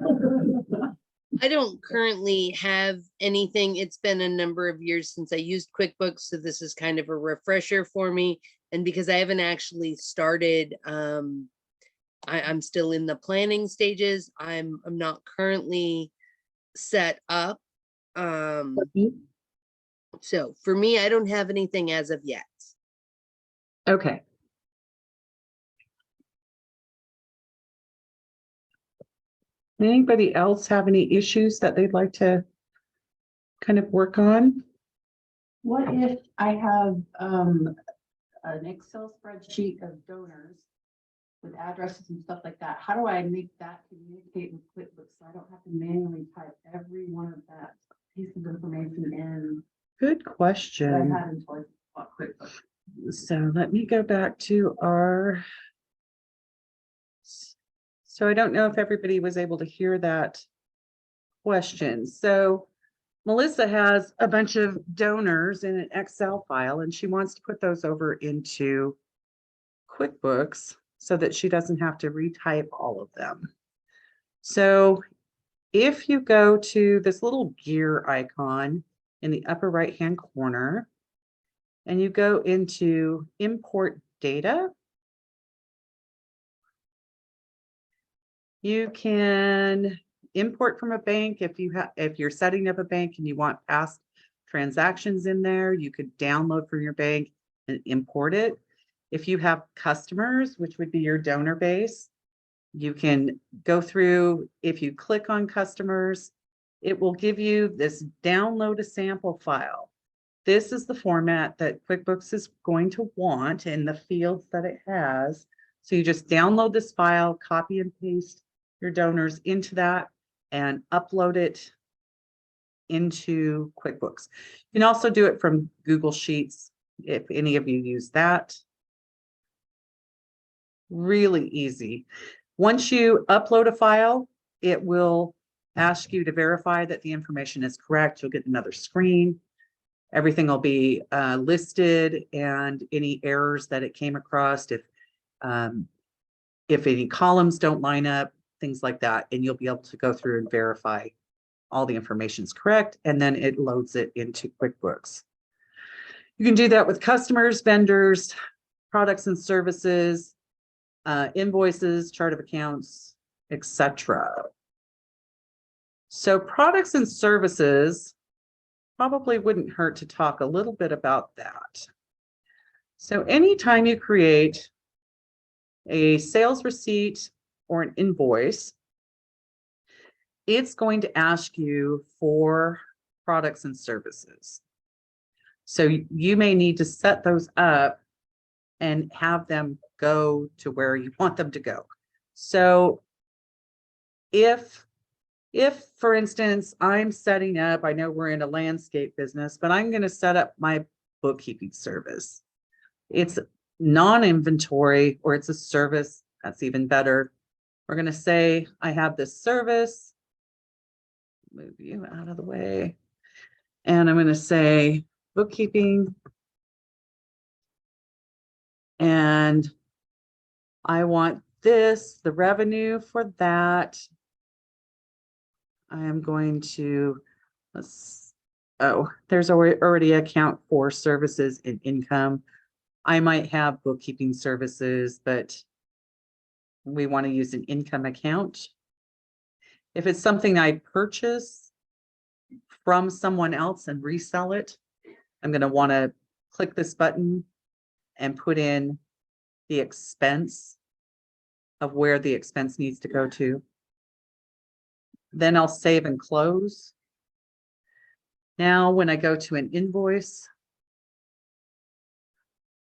I don't currently have anything. It's been a number of years since I used QuickBooks, so this is kind of a refresher for me. And because I haven't actually started, I'm still in the planning stages. I'm not currently set up. So for me, I don't have anything as of yet. Okay. Anybody else have any issues that they'd like to kind of work on? What if I have an Excel spreadsheet of donors with addresses and stuff like that? How do I make that communicate with QuickBooks so I don't have to manually type every one of that piece of information in Good that I question. had until I bought QuickBooks? So let me go back to our. So I don't know if everybody was able to hear that question. So Melissa has a bunch of donors in an Excel file, and she wants to put those over into QuickBooks so that she doesn't have to retype all of them. So if you go to this little gear icon in the upper right-hand corner, and you go into import data, you can import from a bank. If you're setting up a bank and you want past transactions in there, you could download from your bank and import it. If you have customers, which would be your donor base, you can go through. If you click on customers, it will give you this download a sample file. This is the format that QuickBooks is going to want in the fields that it has. So you just download this file, copy and paste your donors into that, and upload it into QuickBooks. You can also do it from Google Sheets if any of you use that. Really easy. Once you upload a file, it will ask you to verify that the information is correct. You'll get another screen. Everything will be listed, and any errors that it came across, if any columns don't line up, things like that, and you'll be able to go through and verify all the information is correct, and then it loads it into QuickBooks. You can do that with customers, vendors, products and services, invoices, chart of accounts, etc. So products and services probably wouldn't hurt to talk a little bit about that. So anytime you create a sales receipt or an invoice, it's going to ask you for products and services. So you may need to set those up and have them go to where you want them to go. So if for instance, I'm setting up, I know we're in a landscape business, but I'm going to set up my bookkeeping service. It's non-inventory, or it's a service. That's even better. We're going to say I have this service. Move you out of the way. And I'm going to say bookkeeping. And I want this, the revenue for that. I am going to, there's already an account for services and income. I might have bookkeeping services, but we want to use an income account. If it's something I purchase from someone else and resell it, I'm going to want to click this button and put in the expense of where the expense needs to go to. Then I'll save and close. Now, when I go to an invoice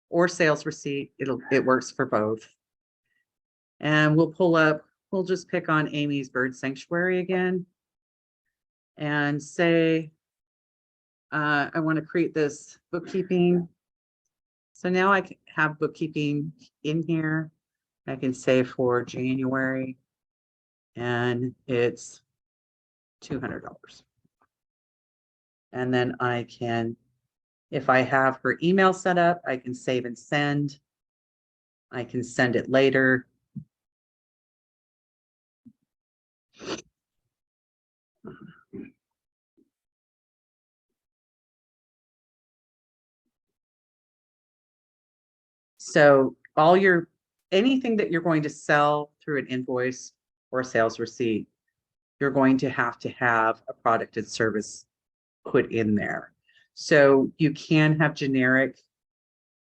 or sales receipt, it works for both. And we'll just pick on Amy's Bird Sanctuary again and say, I want to create this bookkeeping. So now I can have bookkeeping in here. I can say for January, and it's $200. And then I can, if I have her email set up, I can save and send. I can send it later. So anything that you're going to sell through an invoice or a sales receipt, you're going to have a product and service put in there. So you can have generic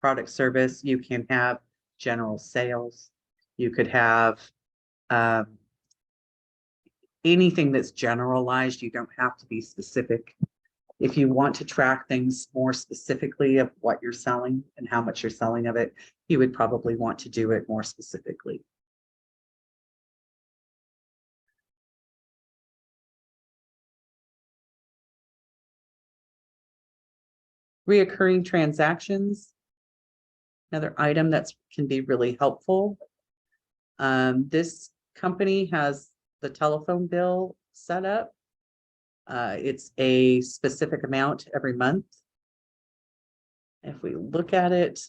product service, you can have general sales, you could have anything that's generalized. You don't have to be specific. If you want to track things more specifically of what you're selling and how much you're selling of it, you would probably want to do it more specifically. Reoccurring transactions, another item that can be really helpful. This company has the telephone bill set up. It's a specific amount every month. If we look at it,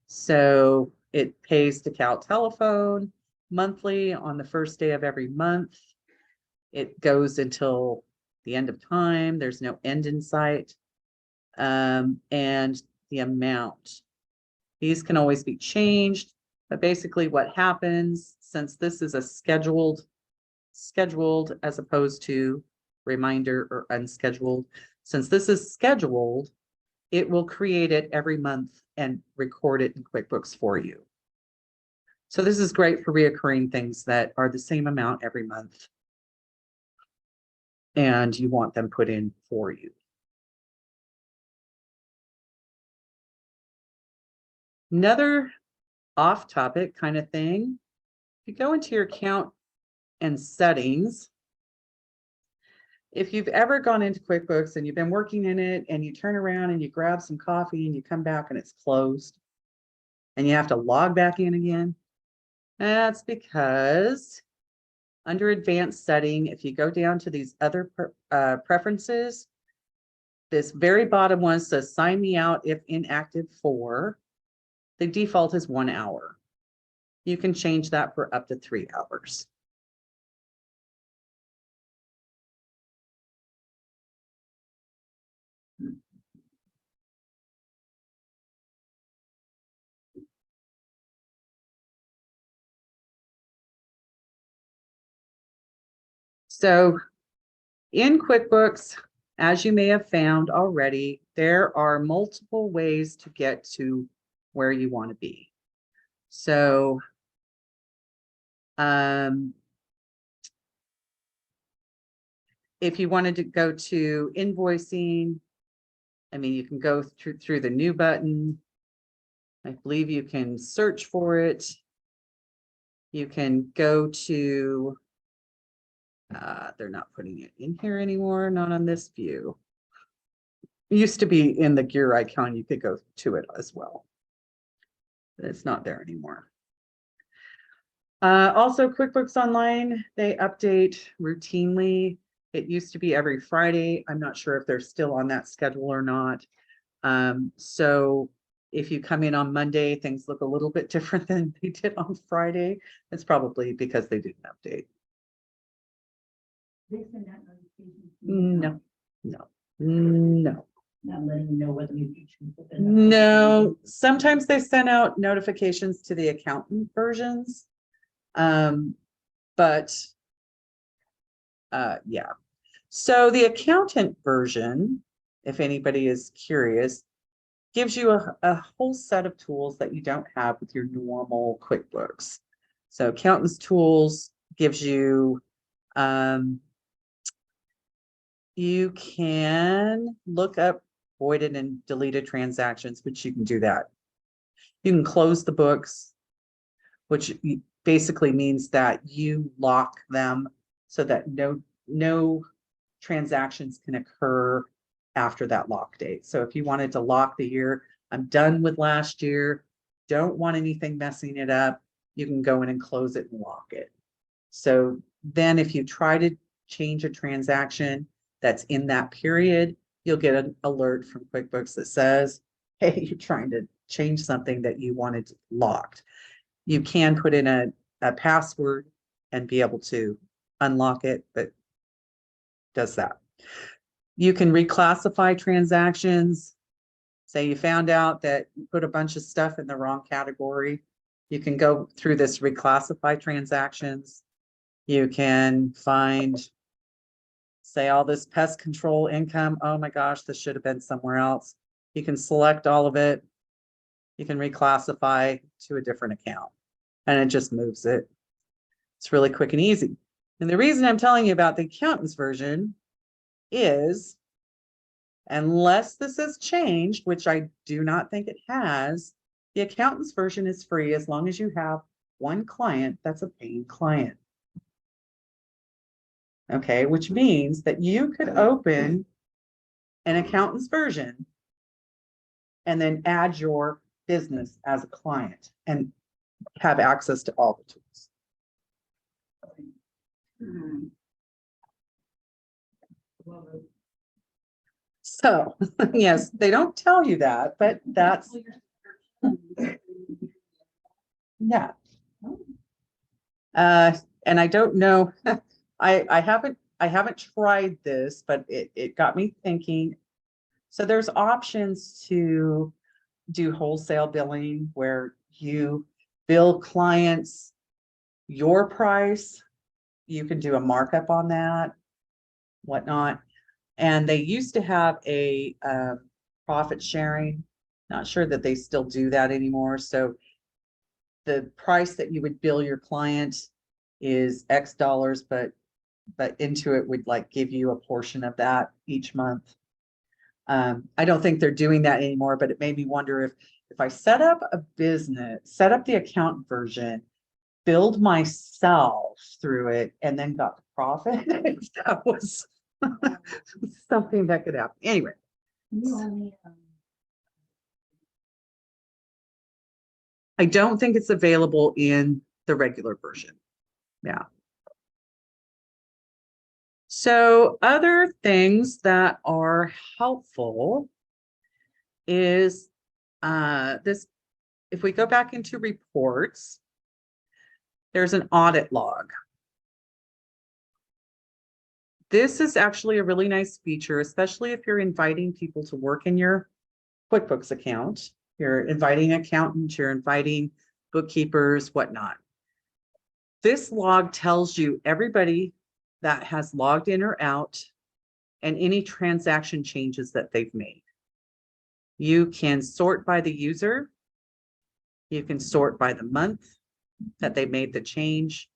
so it pays to Cal Telephone monthly on the first day of every month. It goes until the end of time. There's no end in sight. And the amount. These can always be changed, but basically what happens, since this is a scheduled as opposed to reminder or unscheduled, since this is scheduled, it will create it every month and record it in QuickBooks for you. So this is great for reoccurring things that are the same amount every month, and you want them put in for you. Another off-topic kind of thing, if you go into your account and settings, if you've ever gone into QuickBooks and you've been working in it and you turn around and you grab some coffee and you come back and it's closed and you have to log back in again, that's because under advanced setting, if you go down to these other preferences, this very bottom one says sign me out if inactive for. The default is 1 hour. You can change that for up to 3 hours. So in QuickBooks, as you may have found already, there are multiple ways to get to where you want to be. So if you wanted to go to invoicing, I mean, you can go through the new button. I believe you can search for it. You can go to, they're not putting it in here anymore, not on this view. It used to be in the gear icon, you could go to it as well. But it's not there anymore. Also, QuickBooks Online, they update routinely. It used to be every Friday. I'm not sure if they're still on that schedule or not. So if you come in on Monday, things look a little bit different than they did on Friday. It's probably because they didn't update. They send out notifications. No, no, no. Not letting you know whether you each can put in. No, sometimes they send out notifications to the accountant versions. But yeah. So the accountant version, if anybody is curious, gives you a whole set of tools that you don't have with your normal QuickBooks. So accountant's tools gives you, you can look up voided and deleted transactions, which you can do that. You can close the books, which basically means that you lock them so that no transactions can occur after that lock date. So if you wanted to lock the year, I'm done with last year, don't want anything messing it up, you can go in and close it and lock it. So then if you try to change a transaction that's in that period, you'll get an alert from QuickBooks that says, hey, you're trying to change something that you wanted locked. You can put in a password and be able to unlock it, but does that. You can reclassify transactions. Say you found out that you put a bunch of stuff in the wrong category. You can go through this reclassify transactions. You can find, say, all this pest control income. Oh my gosh, this should have been somewhere else. You can select all of it. You can reclassify to a different account and it just moves it. It's really quick and easy. And the reason I'm telling you about the accountant's version is, unless this has changed, which I do not think it has, the accountant's version is free as long as you have one client that's a paying client. Okay, which means that you could open an accountant's version and then add your business as a client and have access to all the tools. So, yes, they don't tell you that, but that's, yeah. And I don't know, I haven't tried this, but it got me thinking. So there's options to do wholesale billing where you bill clients your price. You can do a markup on that, whatnot. And they used to have a profit sharing. Not sure that they still do that anymore. So the price that you would bill your client is X dollars, but Intuit would like give you a portion of that each month. I don't think they're doing that anymore, but it made me wonder if I set up a business, set up the account version, billed myself through it, and then got the profit, that was something that could happen. Anyway. I don't think it's available in the regular version. Yeah. So other things that are helpful is this, if we go back into reports, there's an audit log. This is actually a really nice feature, especially if you're inviting people to work in your QuickBooks account. You're inviting accountants, you're inviting bookkeepers, whatnot. This log tells you everybody that has logged in or out and any transaction changes that they've made. You can sort by the user. You can sort by the month that they made the change.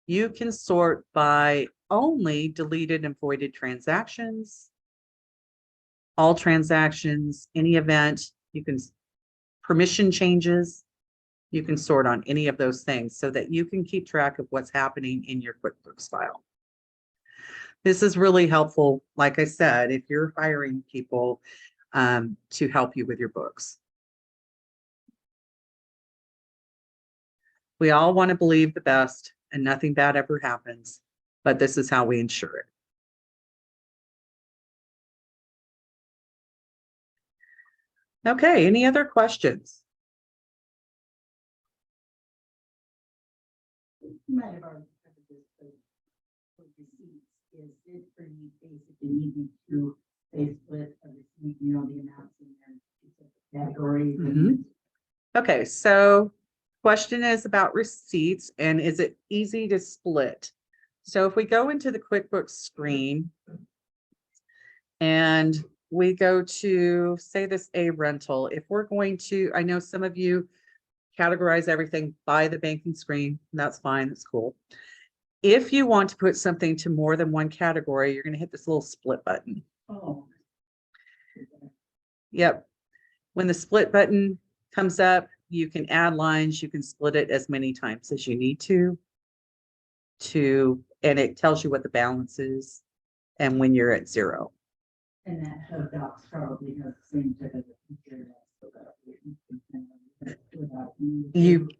You can sort by only deleted and voided transactions, all transactions, any event. You can permission changes. You can sort on any of those things so that you can keep track of what's happening in your QuickBooks file. This is really helpful, like I said, if you're hiring people to help you with your books. We all want to believe the best and nothing bad ever happens, but this is how we ensure it. Okay, any other questions? You might have already covered this, but for receipts, is it pretty basic and easy to say split a receipt, you know, Okay, so question is about receipts and is it easy to split? So if we go into the QuickBooks screen and we go to, say this a rental, if we're going to, I know some of you categorize everything by the banking screen, and that's fine, that's cool. If you want to put something to more than one category, you're going to hit this little split button. Oh. Yep. When the split button comes up, you can add lines, you can split it as many times as you need to, and it tells you what the balance is and when you're at zero. And that hub docs probably has the same type of feature.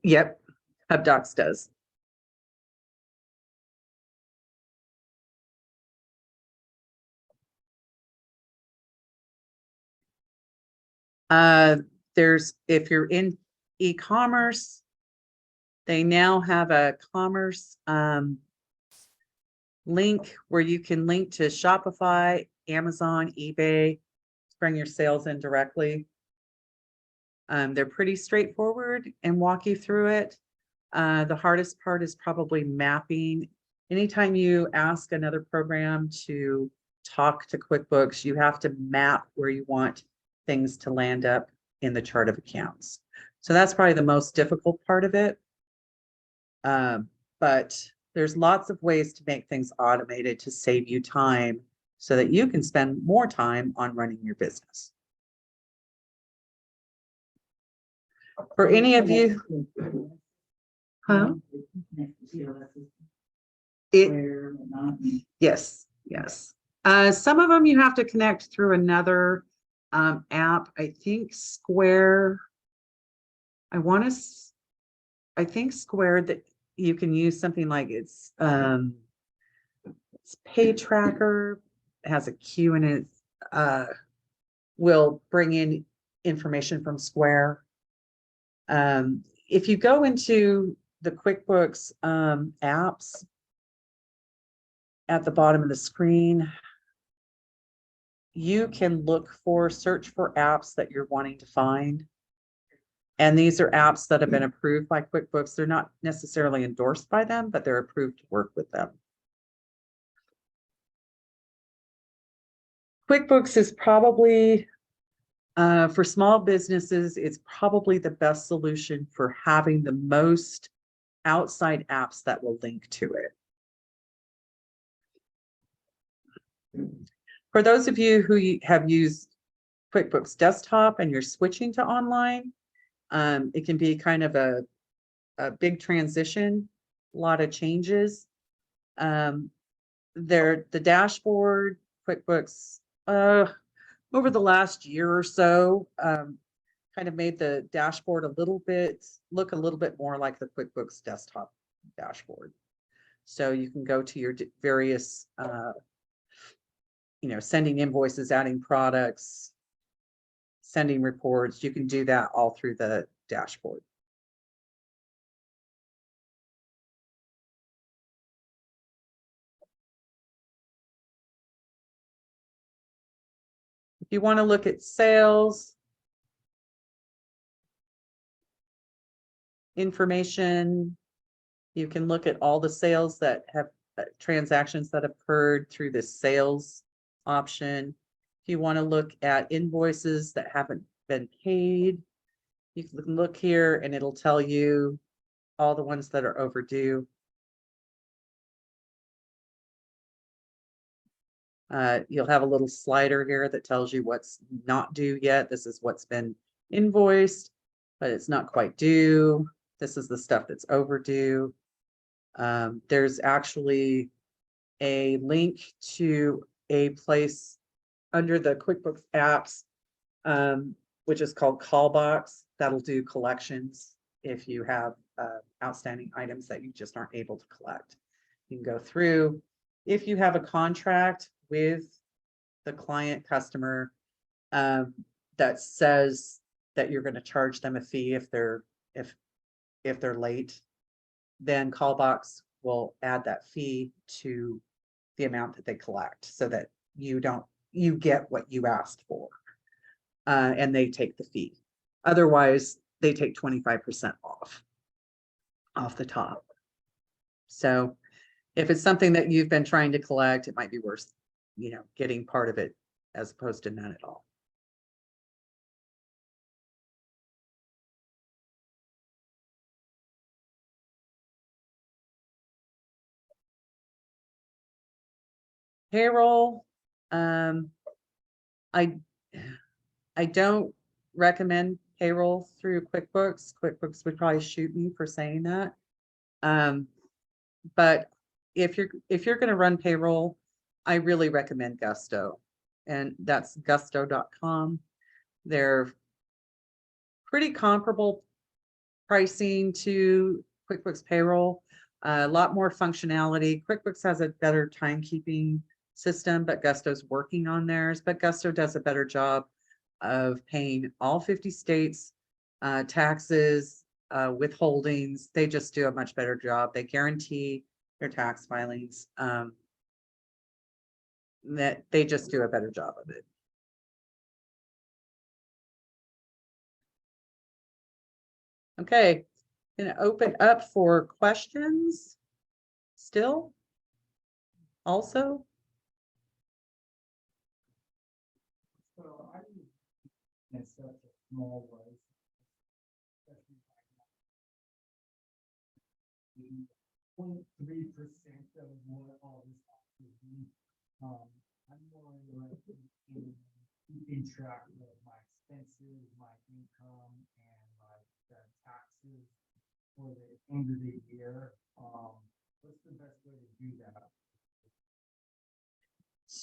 Yep, HubDocs does. There's, if you're in e-commerce, they now have a commerce link where you can link to Shopify, Amazon, eBay, bring your sales in directly. They're pretty straightforward and walk you through it. The hardest part is probably mapping. Anytime you ask another program to talk to QuickBooks, you have to map where you want things to land up in the chart of accounts. So that's probably the most difficult part of it. But there's lots of ways to make things automated to save you time so that you can spend more time on running your business. For any of you, huh? Yes, yes. Some of them you have to connect through another app. I think Square. I think Square that you can use something like it's Pay Tracker. It has a Q in it. Will bring in information from Square. If you go into the QuickBooks apps at the bottom of the screen, you can search for apps that you're wanting to find. And these are apps that have been approved by QuickBooks. They're not necessarily endorsed by them, but they're approved to work with them. QuickBooks is probably, for small businesses, it's probably the best solution for having the most outside apps that will link to it. For those of you who have used QuickBooks Desktop and you're switching to online, it can be kind of a big transition, a lot of changes. The dashboard, QuickBooks, over the last year or so, kind of made the dashboard look a little bit more like the QuickBooks Desktop dashboard. So you can go to your various, sending invoices, adding products, sending reports. You can do that all through the dashboard. If you want to look at sales information, you can look at all the sales that have transactions that have occurred through the sales option. If you want to look at invoices that haven't been paid, you can look here and it'll tell you all the ones that are overdue. You'll have a little slider here that tells you what's not due yet. This is what's been invoiced, but it's not quite due. This is the stuff that's overdue. There's actually a link to a place under the QuickBooks apps, which is called Callbox. That'll do collections if you have outstanding items that you just aren't able to collect. You can go through. If you have a contract with the client customer that says that you're going to charge them a fee if they're late, then Callbox will add that fee to the amount that they collect so that you get what you asked for, and they take the fee. Otherwise, they take 25% off the top. So if it's something that you've been trying to collect, it might be worth, getting part of it as opposed to none at all. Payroll, I don't recommend payroll through QuickBooks. QuickBooks would probably shoot me for saying that. But if you're going to run payroll, I really recommend Gusto, and that's gusto.com. They're pretty comparable pricing to QuickBooks payroll, a lot more functionality. QuickBooks has a better timekeeping system, but Gusto's working on theirs. But Gusto does a better job of paying all 50 states taxes, withholdings. They just do a much better job. They guarantee their tax filings. That they just do a better job of it. Okay, gonna open up for questions still. Also, So I use in such a small way. 0.3% of what all this stuff is. I'm more like in keeping track of my expenses, my income, and my taxes for the end of the year. What's the best way to do that?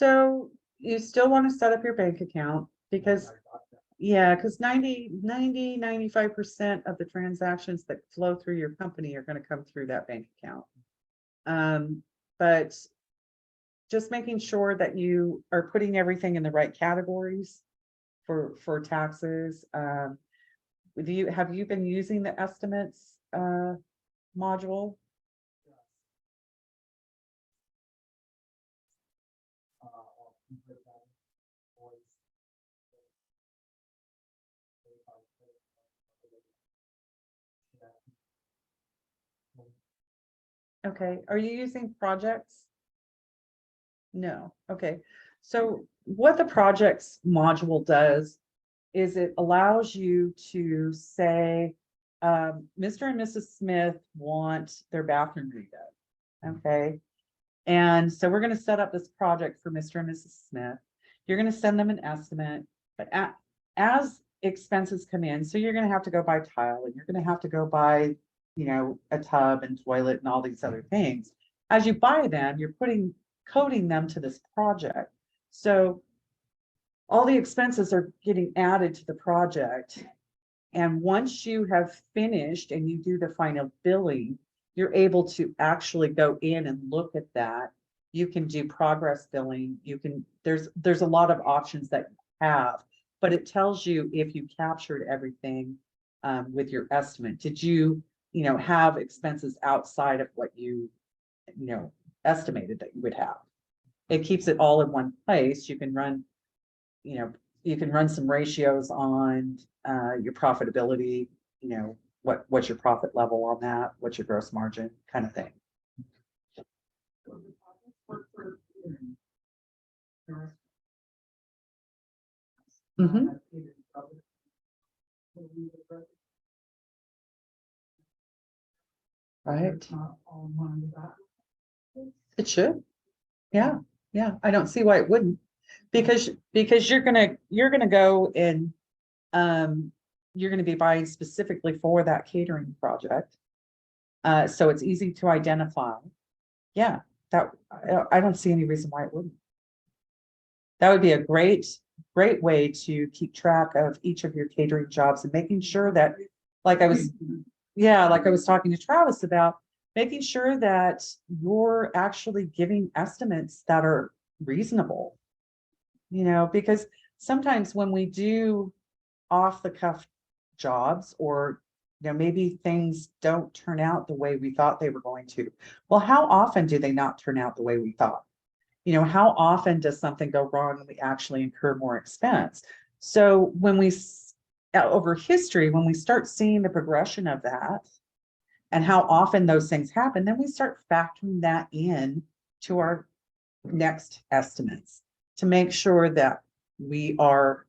so you still want to set up your bank account because I got that. yeah, because 95% of the transactions that flow through your company are going to come through that bank account. But just making sure that you are putting everything in the right categories for taxes. Have you been using the estimates module? I'll keep it that voice. Okay, are you using projects? No, okay. So what the projects module does is it allows you to say, Mr. and Mrs. Smith want their bathroom redone. Okay. And so we're going to set up this project for Mr. and Mrs. Smith. You're going to send them an estimate, but as expenses come in, so you're going to have to go buy tile, and you're going to have to go buy, a tub and toilet and all these other things. As you buy them, you're coding them to this project. So all the expenses are getting added to the project. And once you have finished and you do the final billing, you're able to actually go in and look at that. You can do progress billing. There's a lot of options that you have, but it tells you if you captured everything with your estimate. Did you, have expenses outside of what you, estimated that you would have? It keeps it all in one place. You can run, you can run some ratios on your profitability, what's your profit level on that, what's your gross margin, kind of thing. Mhm. Right. It should. Yeah, yeah. I don't see why it wouldn't. Because you're gonna go and you're gonna be buying specifically for that catering project. So it's easy to identify. Yeah, I don't see any reason why it wouldn't. That would be a great way to keep track of each of your catering jobs and making sure that, like I was talking to Travis about, making sure that you're actually giving estimates that are reasonable. Because sometimes when we do off the cuff jobs, or maybe things don't turn out the way we thought they were going to. Well, how often do they not turn out the way we thought? How often does something go wrong and we actually incur more expense? So when we over history, when we start seeing the progression of that and how often those things happen, then we start factoring that in to our next estimates to make sure that we are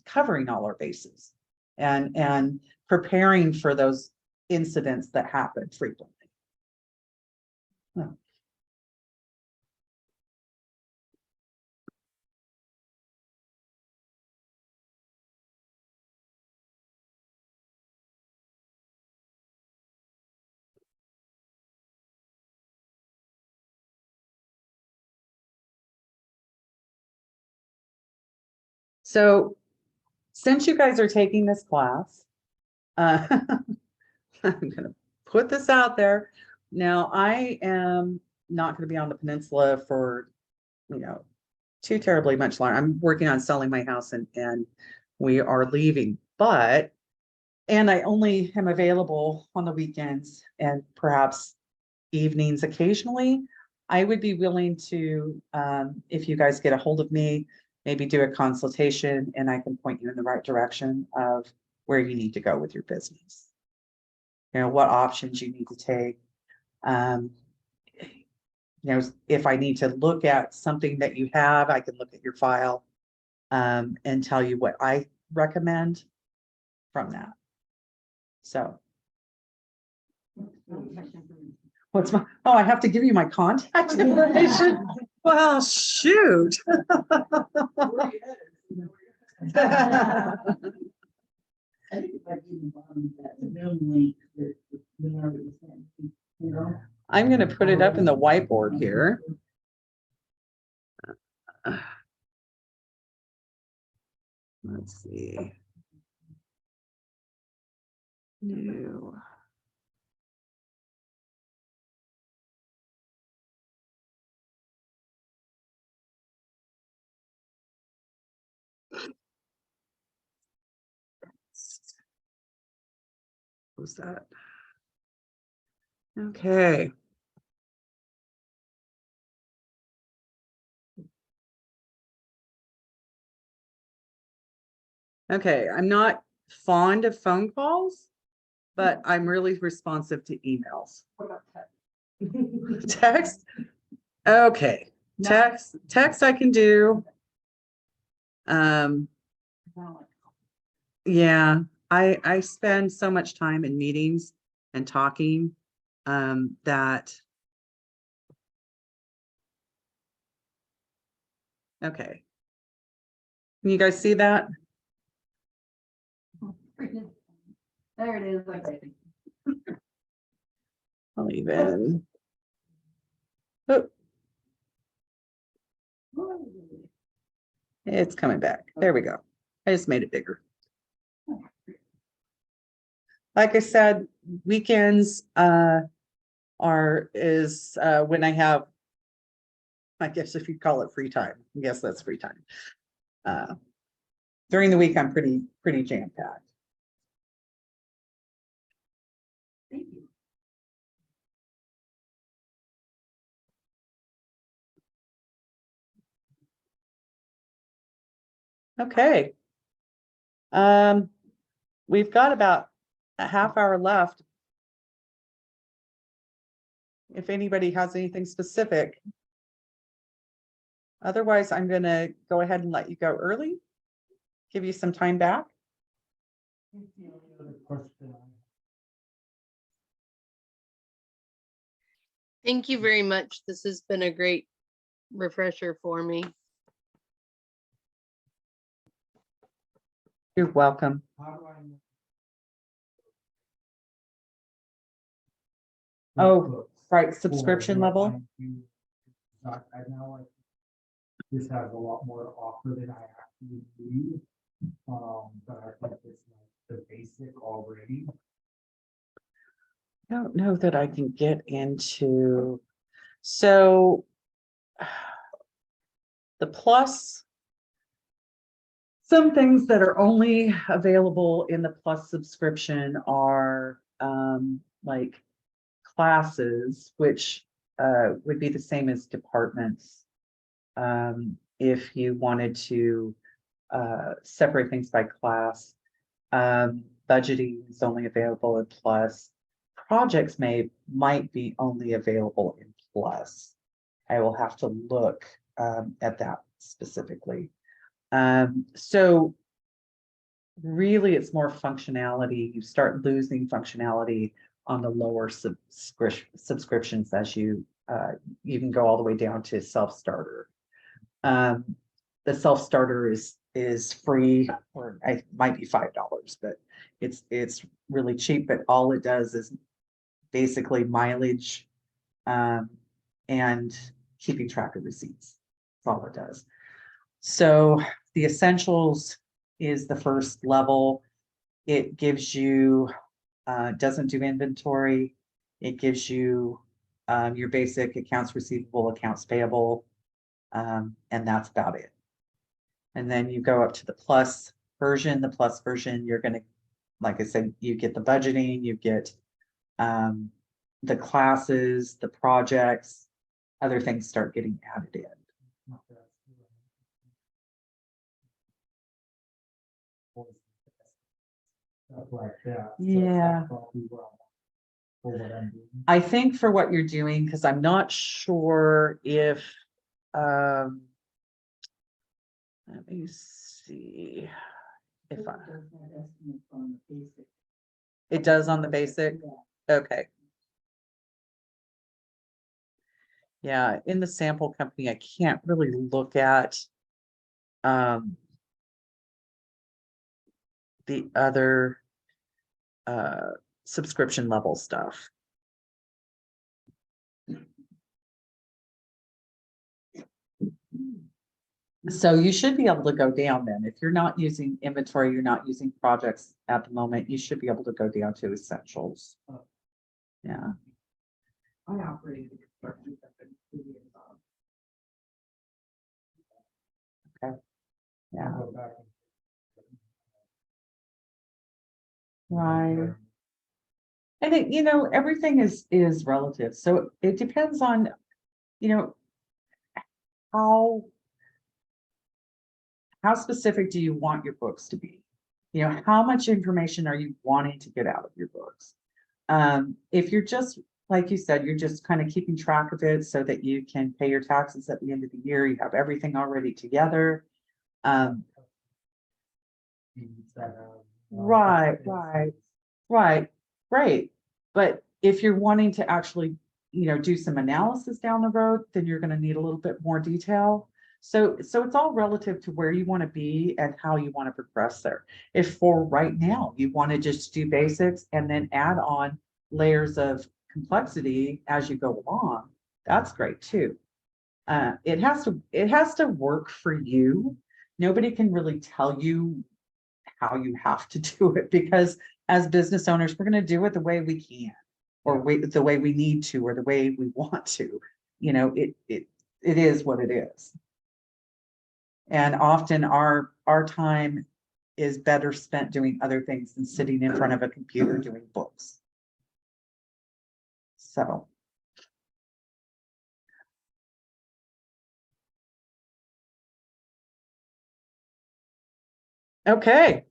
covering all our bases and preparing for those incidents that happen frequently. So since you guys are taking this class, I'm gonna put this out there. Now, I am not gonna be on the peninsula for, too terribly much longer. I'm working on selling my house and we are leaving, and I only am available on the weekends and perhaps evenings occasionally. I would be willing to, if you guys get a hold of me, maybe do a consultation and I can point you in the right direction of where you need to go with your business. What options you need to take. If I need to look at something that you have, I can look at your file and tell you what I recommend from that. So what's my, oh, I have to give you my contact information? Well, shoot. I think if I do the bottom of that Zoom link that we already sent, you know. I'm going to put it up in the whiteboard here. Let's see. New. What's that? Okay. Okay, I'm not fond of phone calls, but I'm really responsive to emails. What about text? Text? Okay, No. text I can do. Yeah, I spend so much time in meetings and talking that. Okay. Can you guys see that? There it is. Okay. I'll even. Oh, it's coming back. There we go. I just made it bigger. Like I said, weekends is when I have, I guess if you call it free time. I guess that's free time. During the week, I'm pretty jam-packed. Thank you. Okay. We've got about a half hour left. If anybody has anything specific. Otherwise, I'm gonna go ahead and let you go early. Give you some time back. The only other question I Thank you very much. This has been a great refresher for me. You're welcome. How do I know? Oh, QuickBooks right, for subscription what level. I do? I know this has a lot more to offer than I actually need. But I think it's like the basic already. I don't know that I can get into, so the plus, some things that are only available in the plus subscription are like classes, which would be the same as departments. If you wanted to separate things by class, Budgeting is only available in Plus. Projects might be only available in Plus. I will have to look at that specifically. So really it's more functionality. You start losing functionality on the lower subscriptions as you can go all the way down to self-starter. The self-starter is free, or it might be $5, but it's really cheap, but all it does is basically mileage and keeping track of receipts. That's all it does. So the essentials is the first level. It gives you, doesn't do inventory. It gives you your basic accounts receivable, accounts payable, and that's about it. And then you go up to the plus version. The plus version, you're going to, like I said, you get the budgeting, you get the classes, the projects, other things start getting added in. Stuff like that. So Yeah. that's probably well for what I'm doing. I think for what you're doing, because I'm not sure if, let me see if I, Does have estimates on the basic. it does on the basic. Yeah. Okay. Yeah, in the sample company, I can't really look at the other subscription level stuff. So you should be able to go down then. If you're not using inventory, you're not using projects at the moment, you should be able to go down to essentials. Yeah. I operated a construction company 2 years ago. Yeah. Go back Right. And it, everything is relative. So it depends on, how specific do you want your books to be? How much information are you wanting to get out of your books? If you're just, like you said, you're just kind of keeping track of it so that you can pay your taxes at the end of the year, you have everything already together. Right, great. But if you're wanting to actually, do some analysis down the road, then you're going to need a little bit more detail. So it's all relative to where you want to be and how you want to progress there. If for right now, you want to just do basics and then add on layers of complexity as you go along, that's great too. It has to work for you. Nobody can really tell you how you have to do it, because as business owners, we're going to do it the way we can, or the way we need to, or the way we want to. It is what it is. And often our time is better spent doing other things than sitting in front of a computer doing books. So. Okay.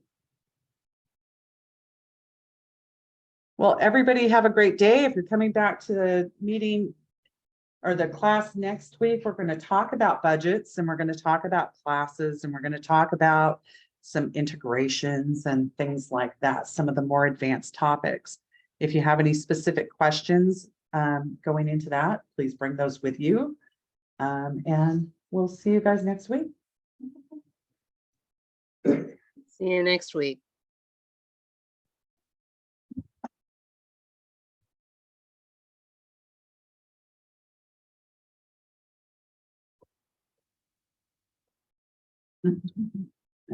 Well, everybody have a great day. If you're coming back to the meeting or the class next week, we're going to talk about budgets, and we're going to talk about classes, and we're going to talk about some integrations and things like that, some of the more advanced topics. If you have any specific questions going into that, please bring those with you. And we'll see you guys next week. See you next week.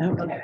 Okay.